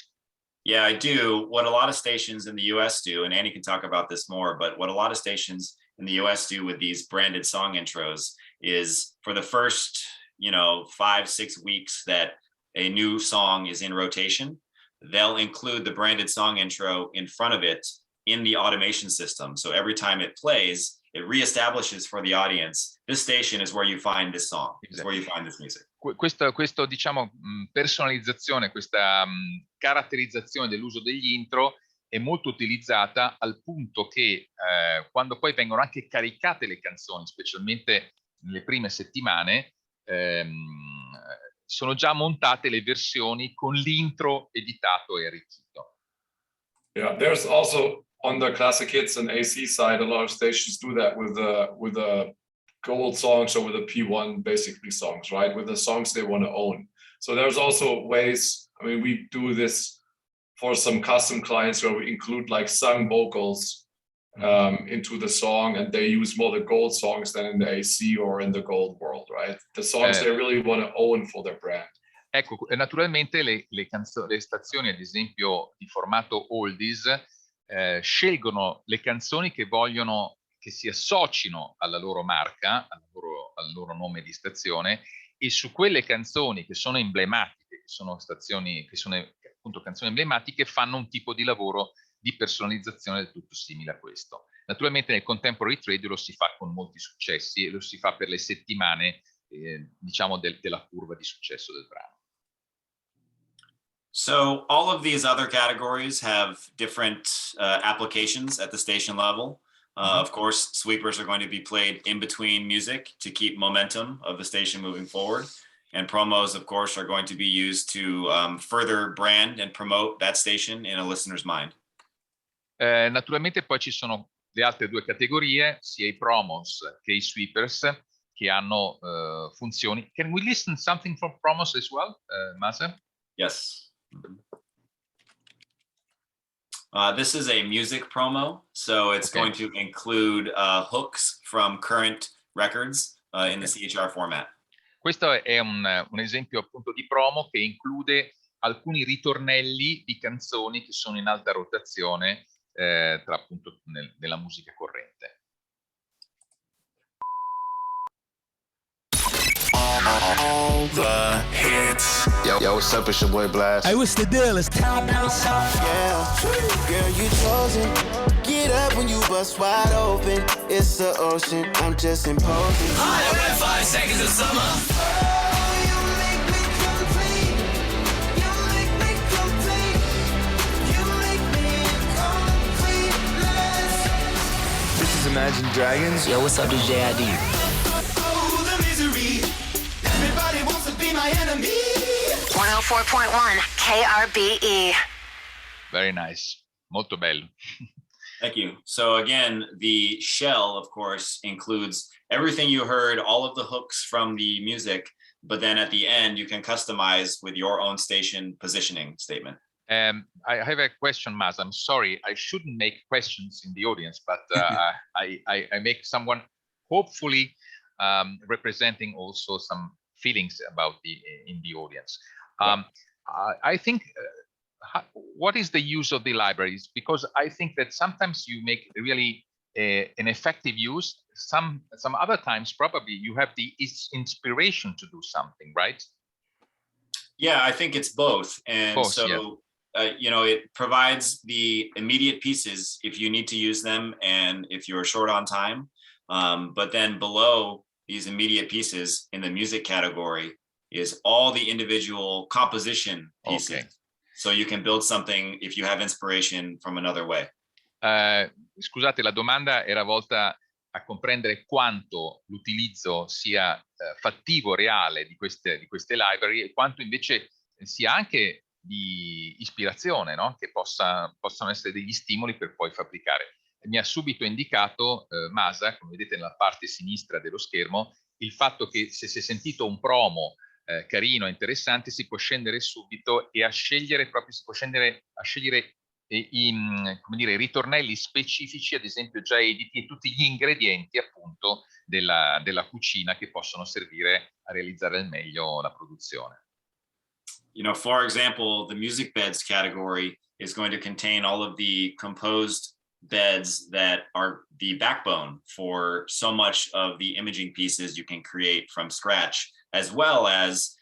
Yeah, I do. What a lot of stations in the US do, and Annie can talk about this more, but what a lot of stations in the US do with these branded song intros is for the first 5-6 weeks that a new song is in rotation, they'll include the branded song intro in front of it in the automation system. So every time it plays, it reestablishes for the audience, this station is where you find this song, is where you find this music. Questo diciamo, personalizzazione, questa caratterizzazione dell'uso degli intro è molto utilizzata al punto che quando poi vengono anche caricate le canzoni, specialmente nelle prime settimane, sono già montate le versioni con l'intro editato e arricchito. Yeah, there's also on the classic hits and AC side, a lot of stations do that with the gold songs or with the P1 basically songs, right? With the songs they want to own. So there's also ways, I mean, we do this for some custom clients where we include like sung vocals into the song, and they use more the gold songs than in the AC or in the gold world, right? The songs they really want to own for their brand. Ecco, naturalmente le stazioni, ad esempio, di formato oldies, scelgono le canzoni che vogliono che si associno alla loro marca, al loro nome di stazione, e su quelle canzoni che sono emblematiche, che sono appunto canzoni emblematiche, fanno un tipo di lavoro di personalizzazione del tutto simile a questo. Naturalmente nel contemporary trade lo si fa con molti successi e lo si fa per le settimane, diciamo, della curva di successo del brano. So all of these other categories have different applications at the station level. Of course, sweepers are going to be played in between music to keep momentum of the station moving forward. And promos, of course, are going to be used to further brand and promote that station in a listener's mind. Naturalmente poi ci sono le altre due categorie, sia i promos che i sweepers, che hanno funzioni. Can we listen something from promos as well, Maser? Yes. This is a music promo, so it's going to include hooks from current records in the CHR format. Questo è un esempio appunto di promo che include alcuni ritornelli di canzoni che sono in alta rotazione tra appunto nella musica corrente. All the hits. Yo, what's up? It's your boy Blast. Hey, what's the deal? It's Town Down South. Yeah, girl, you chosen. Get up when you bust wide open. It's the ocean. I'm just imposing. I got 5 seconds of summer. This is Imagine Dragons. Yo, what's up? This JID. Oh, the misery. Everybody wants to be my enemy. 104.1 KRBE. Very nice. Molto bello. Thank you. So again, the shell, of course, includes everything you heard, all of the hooks from the music, but then at the end, you can customize with your own station positioning statement. I have a question, Maz. I'm sorry, I shouldn't make questions in the audience, but I make someone hopefully representing also some feelings about in the audience. I think, what is the use of the libraries? Because I think that sometimes you make really an effective use. Some other times probably you have the inspiration to do something, right? Yeah, I think it's both. And Both, so, yeah. You know, it provides the immediate pieces if you need to use them and if you're short on time. But then below these immediate pieces in the music category is all the individual composition pieces. Okay. So you can build something if you have inspiration from another way. Scusate, la domanda era volta a comprendere quanto l'utilizzo sia fattivo, reale di queste library e quanto invece sia anche di ispirazione, no? Che possano essere degli stimoli per poi fabbricare. E mi ha subito indicato Masa, come vedete nella parte sinistra dello schermo, il fatto che se si è sentito un promo carino, interessante, si può scendere subito e si può scendere a scegliere come dire, ritornelli specifici, ad esempio già editi, e tutti gli ingredienti appunto della cucina che possono servire a realizzare al meglio la produzione. You know, for example, the music beds category is going to contain all of the composed beds that are the backbone for so much of the imaging pieces you can create from scratch, as well as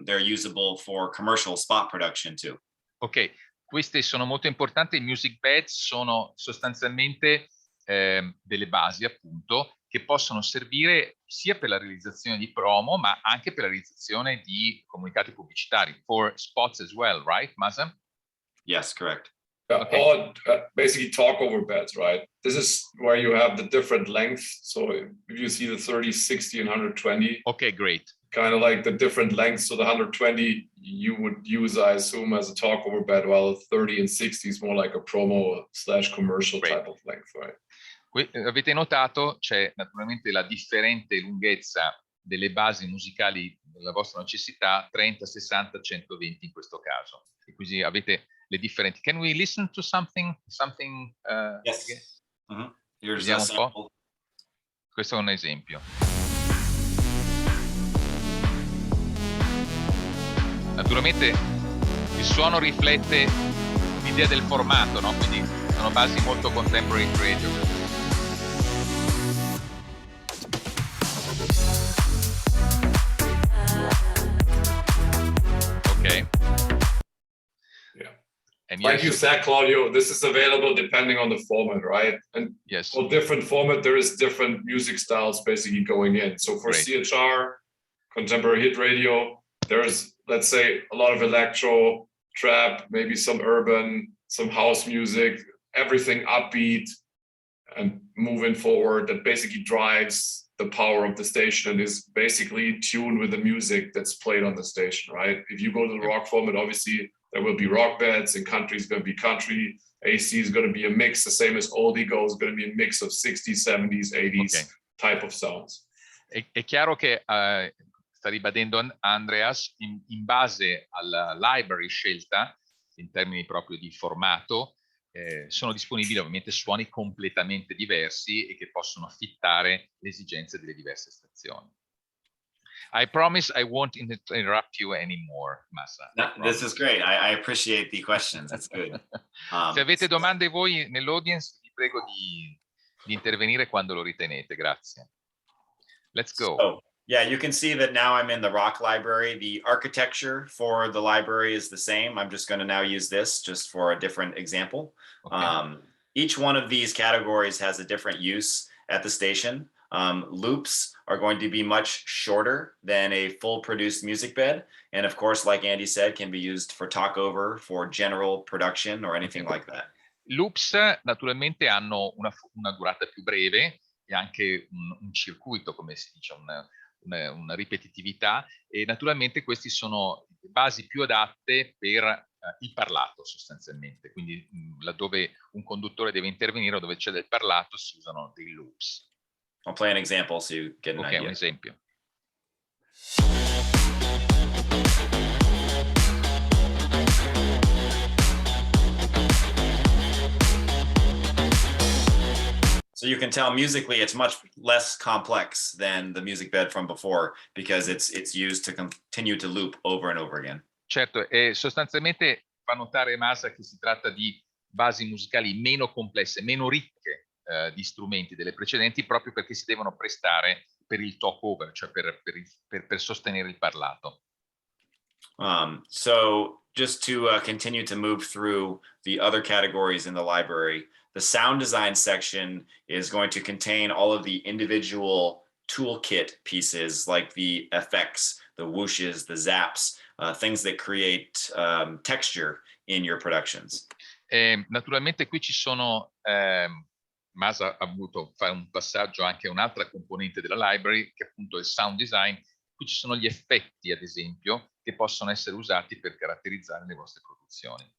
they're usable for commercial spot production too. Ok, queste sono molto importanti. I music beds sono sostanzialmente delle basi appunto che possono servire sia per la realizzazione di promo ma anche per la realizzazione di comunicati pubblicitari, for spots as well, right, Masa? Yes, correct. Okay. Or basically talkover beds, right? This is where you have the different lengths. So if you see the 30, 60, and 120. Okay, great. Kind of like the different lengths. So the 120 you would use, I assume, as a talkover bed, while 30 and 60 is more like a promo/commercial type of length, right? Avete notato, c'è naturalmente la differente lunghezza delle basi musicali della vostra necessità, 30, 60, 120 in questo caso. E così avete le differenti. Can we listen to something? Yes. Here's Vediamo a un sample. po'. Questo è un esempio. Naturalmente il suono riflette l'idea del formato, no? Quindi sono basi molto contemporary radio. Okay. Yeah. And like you said, Claudio, this is available depending on the format, right? And yes, for different format, there is different music styles basically going in. So for CHR, contemporary hit radio, there's, let's say, a lot of electro, trap, maybe some urban, some house music, everything upbeat and moving forward that basically drives the power of the station and is basically tuned with the music that's played on the station, right? If you go to the rock format, obviously there will be rock beds, and country is going to be country. AC is going to be a mix, the same as oldie goes, going to be a mix of 60s, 70s, 80s type of sounds. È chiaro che sta ribadendo Andreas, in base alla library scelta, in termini proprio di formato, sono disponibili ovviamente suoni completamente diversi e che possono fittare le esigenze delle diverse stazioni. I promise I won't interrupt you anymore, Massa. No, this is great. I appreciate the questions. It's good. Se avete domande voi nell'audience, vi prego di intervenire quando lo ritenete. Grazie. Let's go. So, yeah, you can see that now I'm in the rock library. The architecture for the library is the same. I'm just going to now use this just for a different example. Okay. Each one of these categories has a different use at the station. Loops are going to be much shorter than a full produced music bed. And of course, like Andy said, can be used for talkover, for general production or anything like that. Loops naturalmente hanno una durata più breve e anche un circuito, come si dice, una ripetitività, e naturalmente questi sono basi più adatte per il parlato sostanzialmente, quindi laddove un conduttore deve intervenire o dove c'è del parlato si usano dei loops. I'll play an example so you get an idea. Un esempio. So you can tell musically it's much less complex than the music bed from before because it's used to continue to loop over and over again. Certo, e sostanzialmente fa notare Massa che si tratta di basi musicali meno complesse, meno ricche di strumenti delle precedenti, proprio perché si devono prestare per il talk over, cioè per sostenere il parlato. So just to continue to move through the other categories in the library, the sound design section is going to contain all of the individual toolkit pieces like the effects, the whooshes, the zaps, things that create texture in your productions. Naturalmente qui ci sono, Masa ha voluto fare un passaggio anche a un'altra componente della library, che appunto è il sound design. Qui ci sono gli effetti, ad esempio, che possono essere usati per caratterizzare le vostre produzioni.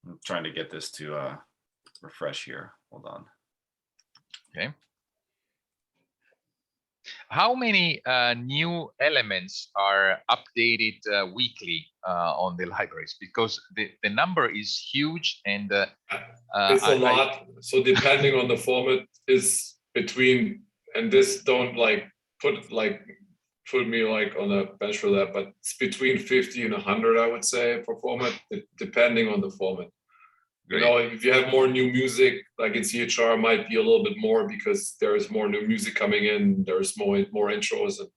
I'm trying to get this to refresh here. Hold on. Okay. How many new elements are updated weekly on the libraries? Because the number is huge and it's a lot. So depending on the format is between, and this don't put me like on a bench for that, but it's between 50 and 100, I would say, for format, depending on the format. Great. You know, if you have more new music, like in CHR, might be a little bit more because there's more new music coming in. There's more intros and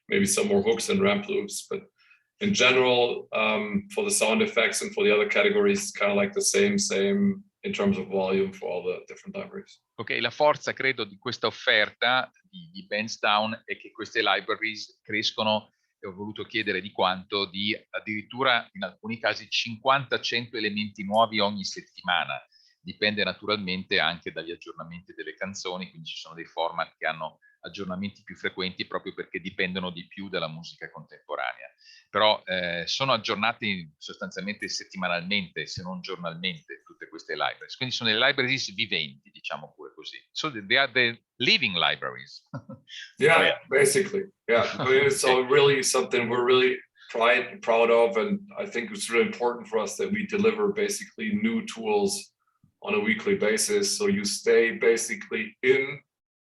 maybe some more hooks and ramp loops. But in general, for the sound effects and for the other categories, kind of like the same in terms of volume for all the different libraries. Ok, la forza, credo, di questa offerta di BENZTOWN è che queste libraries crescono, e ho voluto chiedere di quanto, di addirittura in alcuni casi 50-100 elementi nuovi ogni settimana. Dipende naturalmente anche dagli aggiornamenti delle canzoni, quindi ci sono dei format che hanno aggiornamenti più frequenti proprio perché dipendono di più dalla musica contemporanea. Però sono aggiornati sostanzialmente settimanalmente, se non giornalmente, tutte queste libraries. Quindi sono delle libraries viventi, diciamo pure così. So they are the living libraries. Yeah, basically. Yeah, I mean, it's all really something we're really proud of, and I think it's really important for us that we deliver basically new tools on a weekly basis, so you stay basically in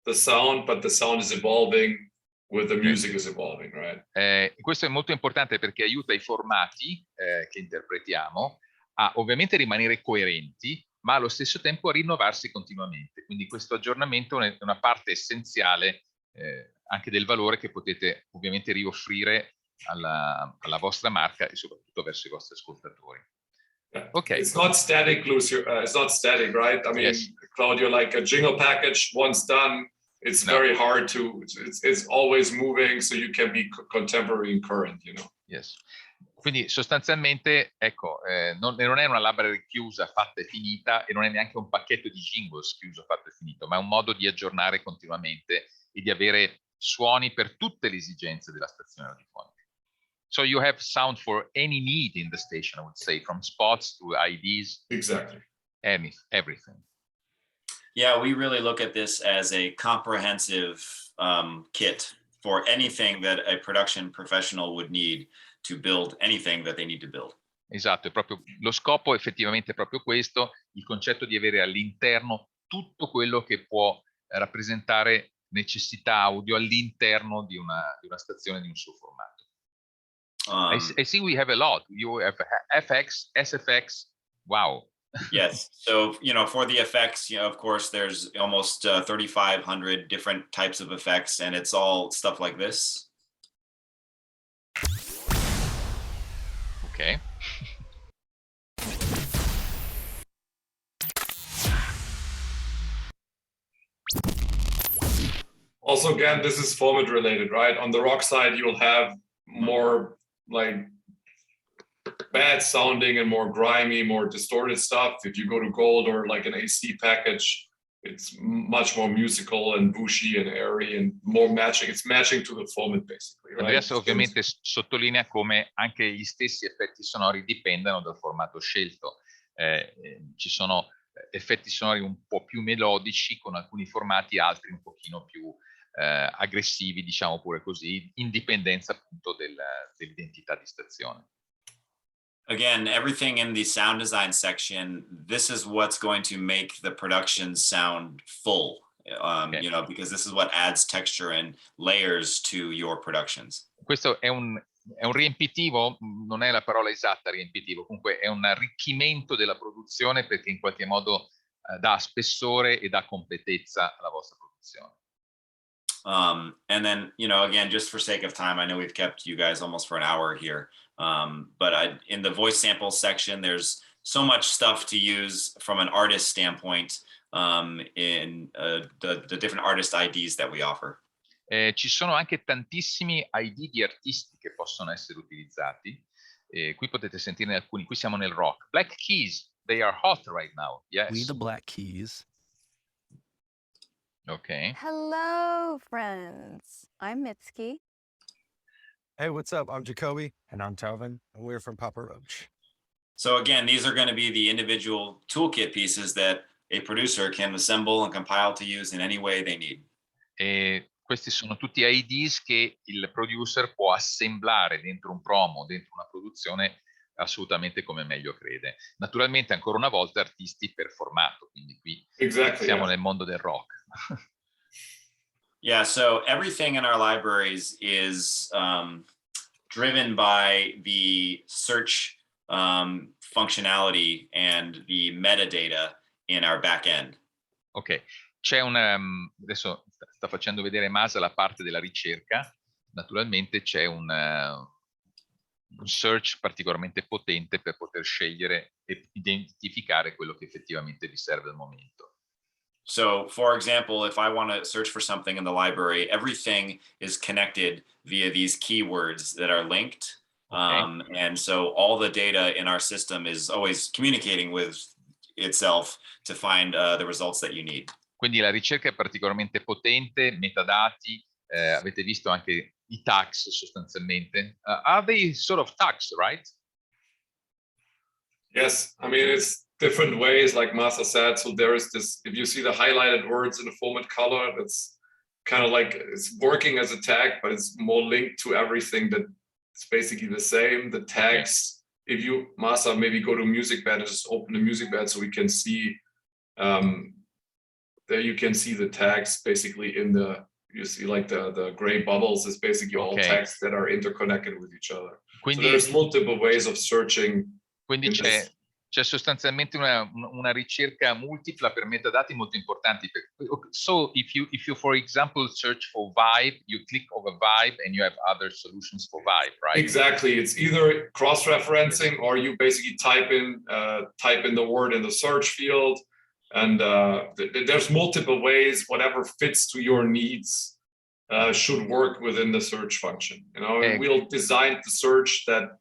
the sound, but the sound is evolving with the music is evolving, right? Questo è molto importante perché aiuta i formati che interpretiamo a ovviamente rimanere coerenti, ma allo stesso tempo a rinnovarsi continuamente. Quindi questo aggiornamento è una parte essenziale anche del valore che potete ovviamente rioffrire alla vostra marca e soprattutto verso i vostri ascoltatori. Okay. It's not static, Lucio. It's not static, right? I mean, yes. Claudio, like a jingle package, once done, it's very hard to. It's always moving, so you can be contemporary and current, you know. Yes. Quindi sostanzialmente, ecco, non è una library chiusa, fatta e finita, e non è neanche un pacchetto di jingles chiuso, fatto e finito, ma è un modo di aggiornare continuamente e di avere suoni per tutte le esigenze della stazione radiofonica. So you have sound for any need in the station, I would say, from spots to IDs. Exactly. Everything. Yeah, we really look at this as a comprehensive kit for anything that a production professional would need to build anything that they need to build. Esatto, è proprio lo scopo effettivamente è proprio questo, il concetto di avere all'interno tutto quello che può rappresentare necessità audio all'interno di una stazione di un suo formato. I see we have a lot. You have FX, SFX. Wow. Yes. So, for the effects, of course, there's almost 3,500 different types of effects, and it's all stuff like this. Okay. Also, again, this is format related, right? On the rock side, you'll have more like bad sounding and more grimy, more distorted stuff. If you go to gold or like an AC package, it's much more musical and bushy and airy and more matching. It's matching to the format basically, right? Andreas ovviamente sottolinea come anche gli stessi effetti sonori dipendano dal formato scelto. Ci sono effetti sonori un po' più melodici con alcuni formati, altri un pochino più aggressivi, diciamo pure così, in dipendenza appunto dell'identità di stazione. Again, everything in the sound design section, this is what's going to make the production sound full, because this is what adds texture and layers to your productions. Questo è un riempitivo, non è la parola esatta riempitivo, comunque è un arricchimento della produzione perché in qualche modo dà spessore e dà completezza alla vostra produzione. And then, again, just for sake of time, I know we've kept you guys almost for an hour here. But in the voice sample section, there's so much stuff to use from an artist standpoint in the different artist IDs that we offer. Ci sono anche tantissimi ID di artisti che possono essere utilizzati. Qui potete sentirne alcuni. Qui siamo nel rock. Black Keys, they are hot right now. Yes. We the Black Keys. Okay. Hello, friends. I'm Mitski. Hey, what's up? I'm Jacoby. And I'm Talvin. And we're from Papa Roach. So again, these are going to be the individual toolkit pieces that a producer can assemble and compile to use in any way they need. Questi sono tutti IDs che il producer può assemblare dentro un promo, dentro una produzione assolutamente come meglio crede. Naturalmente, ancora una volta, artisti per formato, quindi qui siamo nel mondo del rock. Yeah, so everything in our libraries is driven by the search functionality and the metadata in our back end. Ok, c'è adesso sta facendo vedere Masa la parte della ricerca, naturalmente c'è un search particolarmente potente per poter scegliere e identificare quello che effettivamente vi serve al momento. So, for example, if I want to search for something in the library, everything is connected via these keywords that are linked. Okay. And so all the data in our system is always communicating with itself to find the results that you need. Quindi la ricerca è particolarmente potente, metadati, avete visto anche i tags sostanzialmente. Are they sort of tags, right? Yes, I mean, it's different ways, like Masa said. So there is this, if you see the highlighted words in the format color, that's kind of like, it's working as a tag, but it's more linked to everything that it's basically the same. The tags, if you, Masa, maybe go to music bed and just open the music bed so we can see, there you can see the tags basically in the, you see like the gray bubbles is basically all tags that are interconnected with each other. Quindi, so there's multiple ways of searching. Quindi c'è sostanzialmente una ricerca multipla per metadati molto importanti. So if you, for example, search for vibe, you click over vibe and you have other solutions for vibe, right? Exactly. It's either cross-referencing or you basically type in the word in the search field. And there's multiple ways, whatever fits to your needs should work within the search function. You know, we'll design the search that,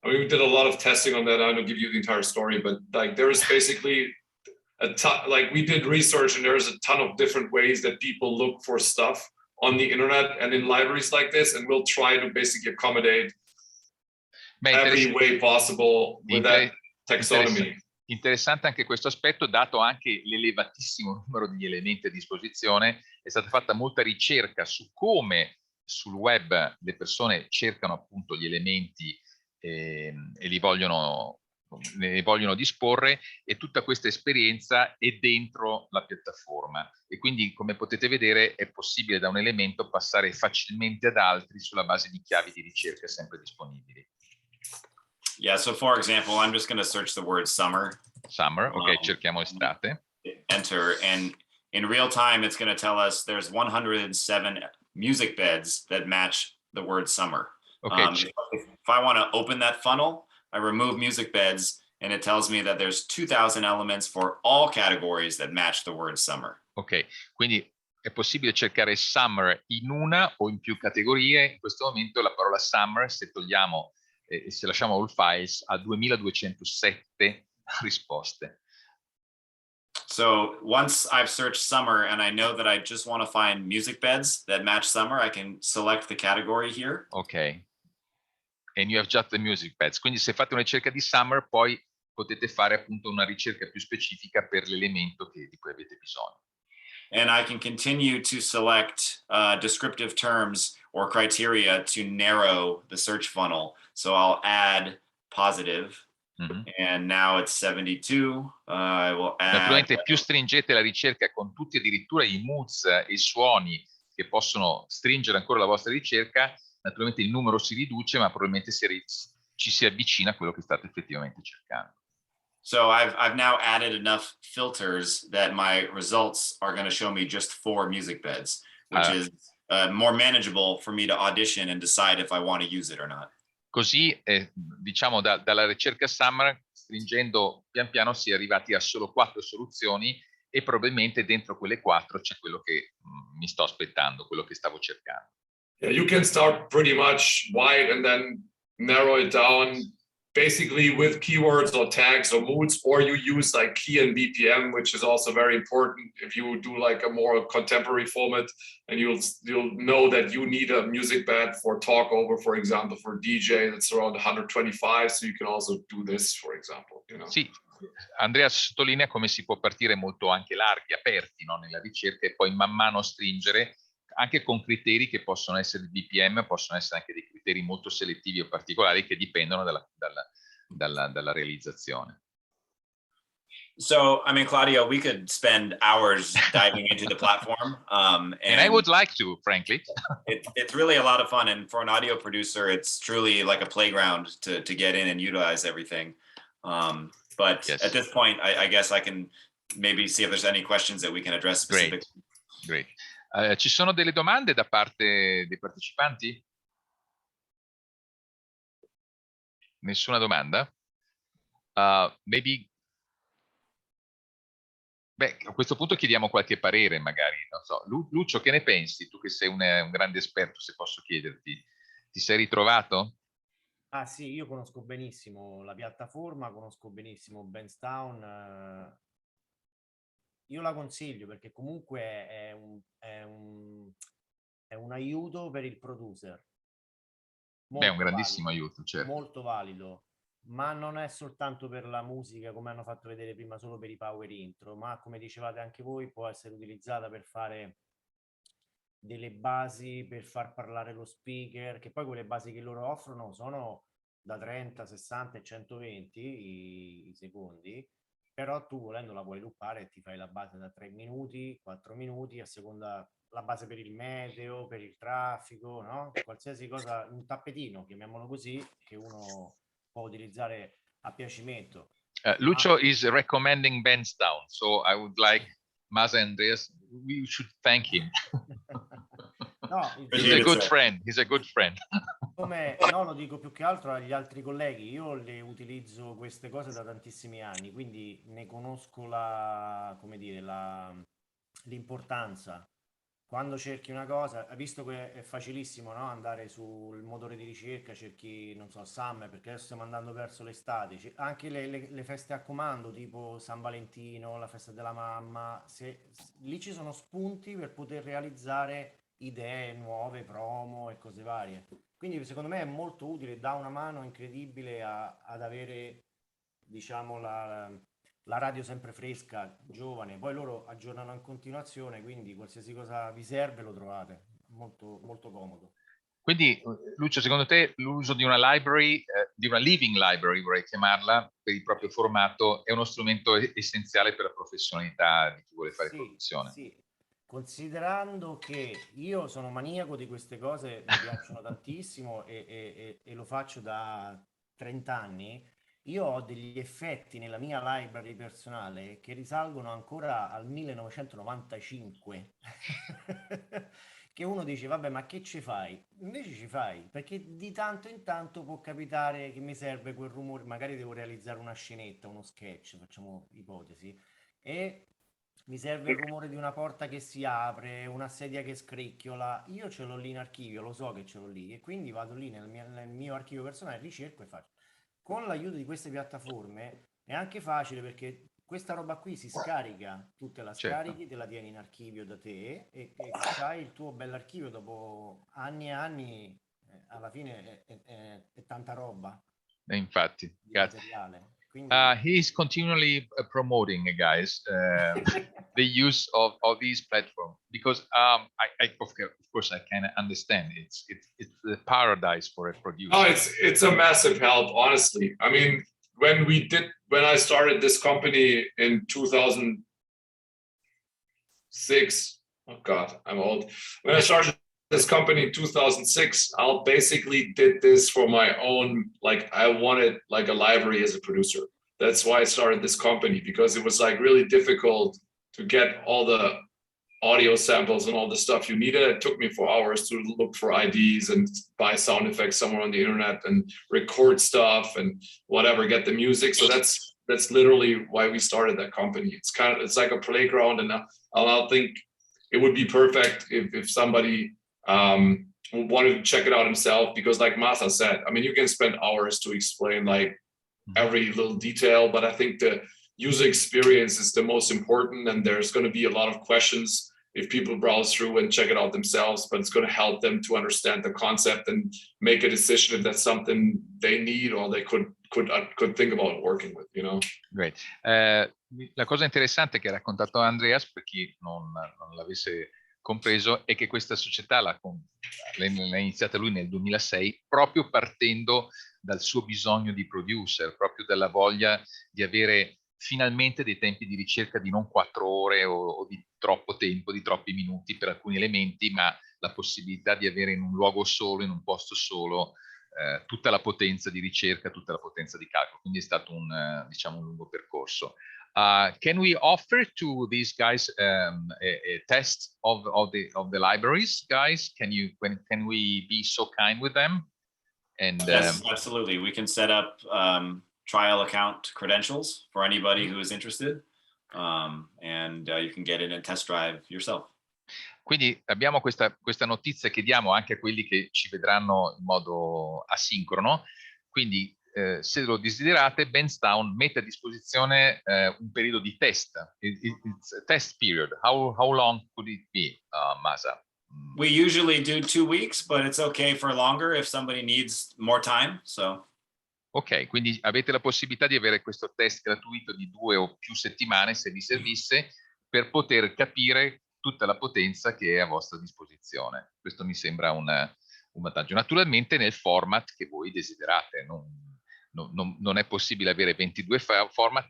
I mean, we did a lot of testing on that. I don't give you the entire story, but like there is basically a ton, like we did research and there's a ton of different ways that people look for stuff on the internet and in libraries like this. And we'll try to basically accommodate every way possible with that taxonomy. Interessante anche questo aspetto, dato anche l'elevatissimo numero di elementi a disposizione. È stata fatta molta ricerca su come sul web le persone cercano appunto gli elementi e li vogliono ne vogliono disporre, e tutta questa esperienza è dentro la piattaforma, e quindi, come potete vedere, è possibile da un elemento passare facilmente ad altri sulla base di chiavi di ricerca sempre disponibili. Yeah, so for example, I'm just going to search the word summer. Summer, ok, cerchiamo estate. Enter, and in real time, it's going to tell us there's 107 music beds that match the word summer. Okay. If I want to open that funnel, I remove music beds, and it tells me that there's 2,000 elements for all categories that match the word summer. Ok, quindi è possibile cercare summer in una o in più categorie. In questo momento la parola summer, se togliamo e se lasciamo all files, ha 2207 risposte. So once I've searched summer and I know that I just want to find music beds that match summer, I can select the category here. Ok. And you have just the music beds. Quindi se fate una ricerca di summer, poi potete fare appunto una ricerca più specifica per l'elemento di cui avete bisogno. And I can continue to select descriptive terms or criteria to narrow the search funnel. So I'll add positive. And now it's 72. I will add... Naturalmente più stringete la ricerca con tutti addirittura i moods e i suoni che possono stringere ancora la vostra ricerca, naturalmente il numero si riduce, ma probabilmente ci si avvicina a quello che state effettivamente cercando. So I've now added enough filters that my results are going to show me just 4 music beds, which is more manageable for me to audition and decide if I want to use it or not. Così, diciamo, dalla ricerca Summer, stringendo pian piano, si è arrivati a solo 4 soluzioni, e probabilmente dentro quelle 4 c'è quello che mi sto aspettando, quello che stavo cercando. Yeah, you can start pretty much wide and then narrow it down basically with keywords or tags or moods, or you use like key and BPM, which is also very important if you do like a more contemporary format, and you'll know that you need a music bed for talk over, for example, for DJ, that's around 125, so you can also do this, for example, you know. Sì, Andrea sottolinea come si può partire molto anche larghi, aperti, no, nella ricerca, e poi man mano stringere, anche con criteri che possono essere BPM, possono essere anche dei criteri molto selettivi o particolari che dipendono dalla realizzazione. So, I mean, Claudio, we could spend hours diving into the platform. And I would like to, frankly. It's really a lot of fun. And for an audio producer, it's truly like a playground to get in and utilize everything. But yes, at this point, I guess I can maybe see if there's any questions that we can address specifically. Great. Ci sono delle domande da parte dei partecipanti? Nessuna domanda? Maybe... Beh, a questo punto chiediamo qualche parere, magari. Non so. Lucio, che ne pensi? Tu che sei un grande esperto, se posso chiederti. Ti sei ritrovato? Ah sì, io conosco benissimo la piattaforma, conosco benissimo BENZTOWN. Io la consiglio perché comunque è un aiuto per il producer. Beh, è un grandissimo aiuto, certo. Molto valido, ma non è soltanto per la musica, come hanno fatto vedere prima, solo per i power intro, ma come dicevate anche voi, può essere utilizzata per fare delle basi, per far parlare lo speaker, che poi quelle basi che loro offrono sono da 30, 60 e 120 i secondi. Però tu volendo la puoi loopare e ti fai la base da 3 minuti, 4 minuti, a seconda la base per il meteo, per il traffico, no? Qualsiasi cosa, un tappetino, chiamiamolo così, che uno può utilizzare a piacimento. Lucio is recommending BENZTOWN, so I would like Masa and Andreas, we should thank him. No, he's a good friend, he's a good friend. Come, no, lo dico più che altro agli altri colleghi, io le utilizzo queste cose da tantissimi anni, quindi ne conosco l'importanza. Quando cerchi una cosa, visto che è facilissimo, no? Andare sul motore di ricerca, cerchi, non so, Summer, perché adesso stiamo andando verso l'estate, anche le feste a comando, tipo San Valentino, la festa della mamma, lì ci sono spunti per poter realizzare idee nuove, promo e cose varie. Quindi secondo me è molto utile, dà una mano incredibile ad avere, diciamo, la radio sempre fresca, giovane. Poi loro aggiornano in continuazione, quindi qualsiasi cosa vi serve lo trovate. Molto, molto comodo. Quindi, Lucio, secondo te l'uso di una library di una living library, vorrei chiamarla, per il proprio formato, è uno strumento essenziale per la professionalità di chi vuole fare produzione. Sì. Considerando che io sono maniaco di queste cose, mi piacciono tantissimo e lo faccio da 30 anni, io ho degli effetti nella mia library personale che risalgono ancora al 1995. Che uno dice, vabbè, ma che ci fai? Invece ci fai, perché di tanto in tanto può capitare che mi serve quel rumore, magari devo realizzare una scenetta, uno sketch, facciamo ipotesi, e mi serve il rumore di una porta che si apre, una sedia che scricchiola. Io ce l'ho lì in archivio, lo so che ce l'ho lì, e quindi vado lì nel mio archivio personale, ricerco e faccio. Con l'aiuto di queste piattaforme è anche facile perché questa roba qui si scarica, tu te la scarichi, te la tieni in archivio da te e c'hai il tuo bell'archivio dopo anni e anni, alla fine è tanta roba. Infatti, di materiale. he's continually promoting, guys, the use of these platforms because of course I can understand it's the paradise for a producer. Oh, it's a massive help, honestly. I mean, when I started this company in 2006, oh God, I'm old. When I started this company in 2006, I basically did this for my own, like I wanted like a library as a producer. That's why I started this company, because it was like really difficult to get all the audio samples and all the stuff you needed. It took me 4 hours to look for IDs and buy sound effects somewhere on the internet and record stuff and whatever, get the music. So that's literally why we started that company. It's like a playground, and I think it would be perfect if somebody wanted to check it out himself, because like Masa said, I mean, you can spend hours to explain like every little detail, but I think the user experience is the most important, and there's going to be a lot of questions if people browse through and check it out themselves, but it's going to help them to understand the concept and make a decision if that's something they need or they could think about working with, you know. Great. La cosa interessante che ha raccontato Andreas, per chi non l'avesse compreso, è che questa società l'ha iniziata lui nel 2006 proprio partendo dal suo bisogno di producer, proprio dalla voglia di avere finalmente dei tempi di ricerca di non 4 ore o di troppo tempo, di troppi minuti per alcuni elementi, ma la possibilità di avere in un luogo solo, in un posto solo, tutta la potenza di ricerca, tutta la potenza di calcolo. Quindi è stato un lungo percorso. Can we offer to these guys a test of the libraries, guys? Can we be so kind with them? And yes, absolutely. We can set up trial account credentials for anybody who is interested, and you can get in and test drive yourself. Quindi abbiamo questa notizia che diamo anche a quelli che ci vedranno in modo asincrono. Quindi se lo desiderate, BENZTOWN mette a disposizione un periodo di test. It's a test period. How long could it be, Masa? We usually do 2 weeks, but it's okay for longer if somebody needs more time. So. Ok, quindi avete la possibilità di avere questo test gratuito di 2 o più settimane, se vi servisse, per poter capire tutta la potenza che è a vostra disposizione. Questo mi sembra un vantaggio. Naturalmente nel format che voi desiderate. Non è possibile avere 22 format,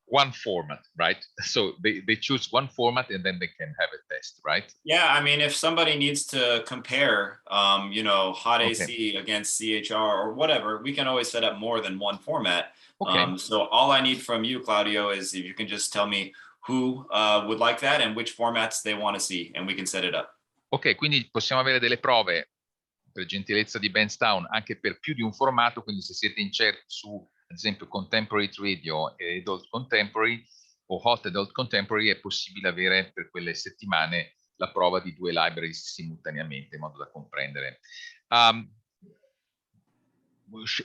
one format, right? So they choose one format and then they can have a test, right? Yeah, I mean, if somebody needs to compare, hot AC against CHR or whatever, we can always set up more than one format. Okay. So all I need from you, Claudio, is if you can just tell me who would like that and which formats they want to see, and we can set it up. Ok, quindi possiamo avere delle prove, per gentilezza di BENZTOWN, anche per più di un formato, quindi se siete incerti su, ad esempio, Contemporary Radio e Adult Contemporary o Hot Adult Contemporary, è possibile avere per quelle settimane la prova di 2 libraries simultaneamente, in modo da comprendere.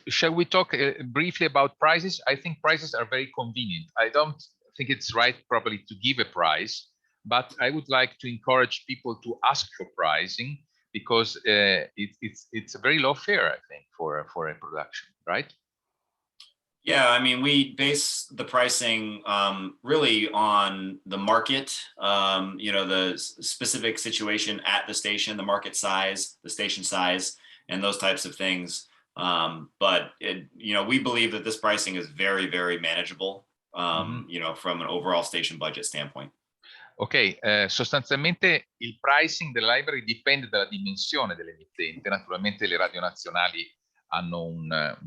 Shall we talk briefly about prices? I think prices are very convenient. I don't think it's right probably to give a price, but I would like to encourage people to ask for pricing, because it's a very low fare, I think, for a production, right? Yeah, I mean, we base the pricing really on the market, the specific situation at the station, the market size, the station size, and those types of things. But we believe that this pricing is very, very manageable, from an overall station budget standpoint. Ok, sostanzialmente il pricing della library dipende dalla dimensione dell'emittente. Naturalmente le radio nazionali hanno un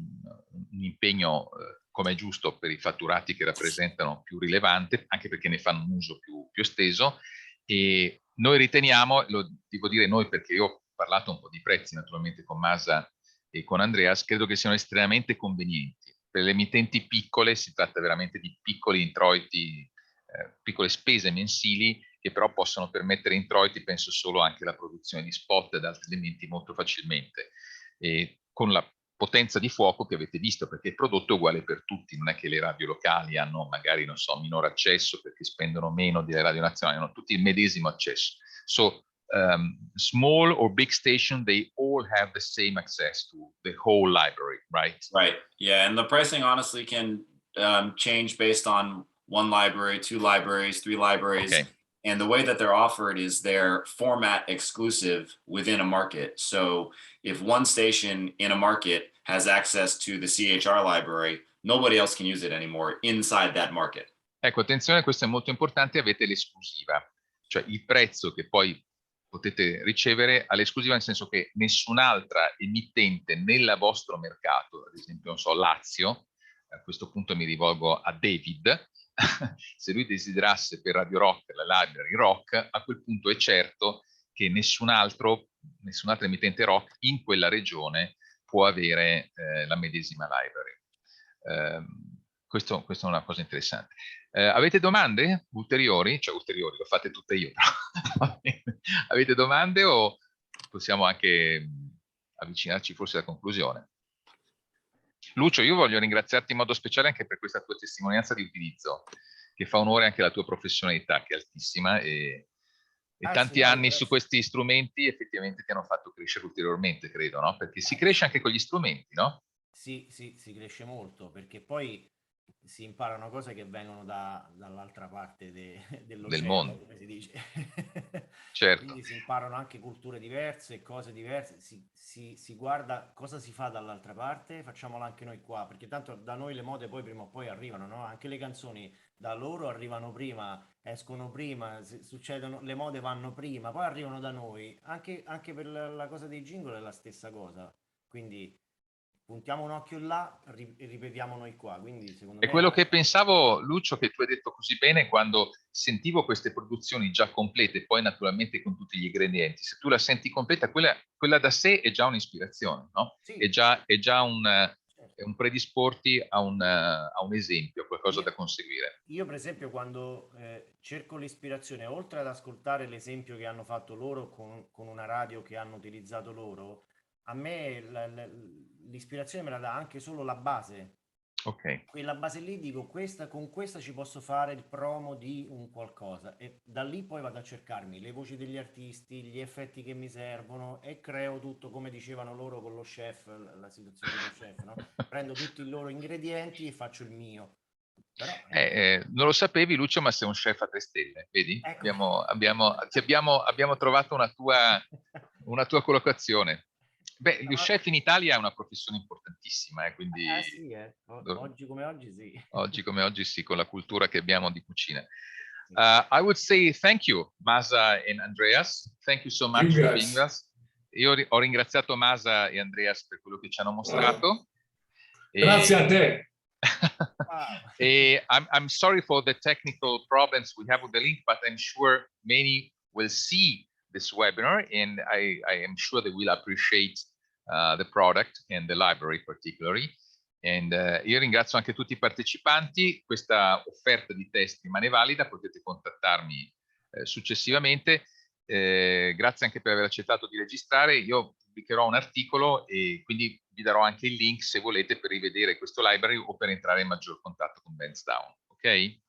impegno, come è giusto, per i fatturati che rappresentano più rilevante, anche perché ne fanno un uso più esteso, e noi riteniamo, lo devo dire noi perché io ho parlato un po' di prezzi naturalmente con Masa e con Andreas, credo che siano estremamente convenienti. Per le emittenti piccole si tratta veramente di piccoli introiti, piccole spese mensili che però possono permettere introiti, penso solo anche alla produzione di spot ed altri elementi molto facilmente, e con la potenza di fuoco che avete visto, perché il prodotto è uguale per tutti, non è che le radio locali hanno magari, non so, minore accesso perché spendono meno delle radio nazionali, hanno tutti il medesimo accesso. So small or big station, they all have the same access to the whole library, right? Right, yeah, and the pricing honestly can change based on one library, two libraries, three libraries. Okay. And the way that they're offered is they're format exclusive within a market. So if one station in a market has access to the CHR library, nobody else can use it anymore inside that market. Ecco, attenzione, questo è molto importante, avete l'esclusiva, cioè il prezzo che poi potete ricevere all'esclusiva, nel senso che nessun'altra emittente nel vostro mercato, ad esempio, non so, Lazio, a questo punto mi rivolgo a David, se lui desiderasse per Radio Rock la library rock, a quel punto è certo che nessun'altra emittente rock in quella regione può avere la medesima library. Questo è una cosa interessante. Avete domande ulteriori? Cioè ulteriori, lo fate tutte io, però. Avete domande o possiamo anche avvicinarci forse alla conclusione? Lucio, io voglio ringraziarti in modo speciale anche per questa tua testimonianza di utilizzo, che fa onore anche alla tua professionalità, che è altissima, e tanti anni su questi strumenti effettivamente ti hanno fatto crescere ulteriormente, credo, no? Perché si cresce anche con gli strumenti, no? Sì, si cresce molto, perché poi si imparano cose che vengono dall'altra parte del mondo, come si dice. Certo. Quindi si imparano anche culture diverse, cose diverse, si guarda cosa si fa dall'altra parte, facciamola anche noi qua, perché tanto da noi le mode poi prima o poi arrivano, no? Anche le canzoni da loro arrivano prima, escono prima, succedono, le mode vanno prima, poi arrivano da noi. Anche per la cosa dei jingle è la stessa cosa, quindi puntiamo un occhio là e ripetiamo noi qua. Quindi secondo me è quello che pensavo, Lucio, che tu hai detto così bene quando sentivo queste produzioni già complete, poi naturalmente con tutti gli ingredienti. Se tu la senti completa, quella da sé è già un'ispirazione, no? Sì. È già un predisporti a un esempio, a qualcosa da conseguire. Io per esempio quando cerco l'ispirazione, oltre ad ascoltare l'esempio che hanno fatto loro con una radio che hanno utilizzato loro, a me l'ispirazione me la dà anche solo la base. Ok. Quella base lì dico, con questa ci posso fare il promo di un qualcosa, e da lì poi vado a cercarmi le voci degli artisti, gli effetti che mi servono, e creo tutto come dicevano loro con lo chef, la situazione dello chef, no? Prendo tutti i loro ingredienti e faccio il mio. Però, non lo sapevi, Lucio, ma sei un chef a 3 stelle, vedi? Ecco. Abbiamo trovato una tua collocazione. Beh, lo chef in Italia è una professione importantissima, quindi sì, oggi come oggi sì. Oggi come oggi sì, con la cultura che abbiamo di cucina. I would say thank you, Masa and Andreas. Thank you so much for being with us. Io ho ringraziato Masa e Andreas per quello che ci hanno mostrato. Grazie a te. I'm sorry for the technical problems we have with the link, but I'm sure many will see this webinar, and I am sure they will appreciate the product and the library particularly. And io ringrazio anche tutti i partecipanti. Questa offerta di test rimane valida, potete contattarmi successivamente. Grazie anche per aver accettato di registrare. Io pubblicherò un articolo e quindi vi darò anche il link se volete per rivedere questo library o per entrare in maggior contatto con BENZTOWN. Ok?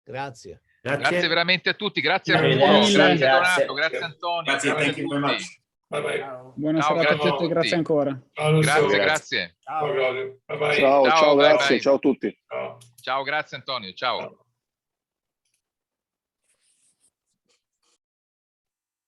Grazie. Grazie veramente a tutti, grazie a Arturo, grazie Donato, grazie Antonio, grazie a tutti. Bye bye. Buona serata a tutti, grazie ancora. Grazie. Ciao. Bye bye. Ciao, bye, grazie, bye. ciao a tutti. Ciao, grazie Antonio, ciao.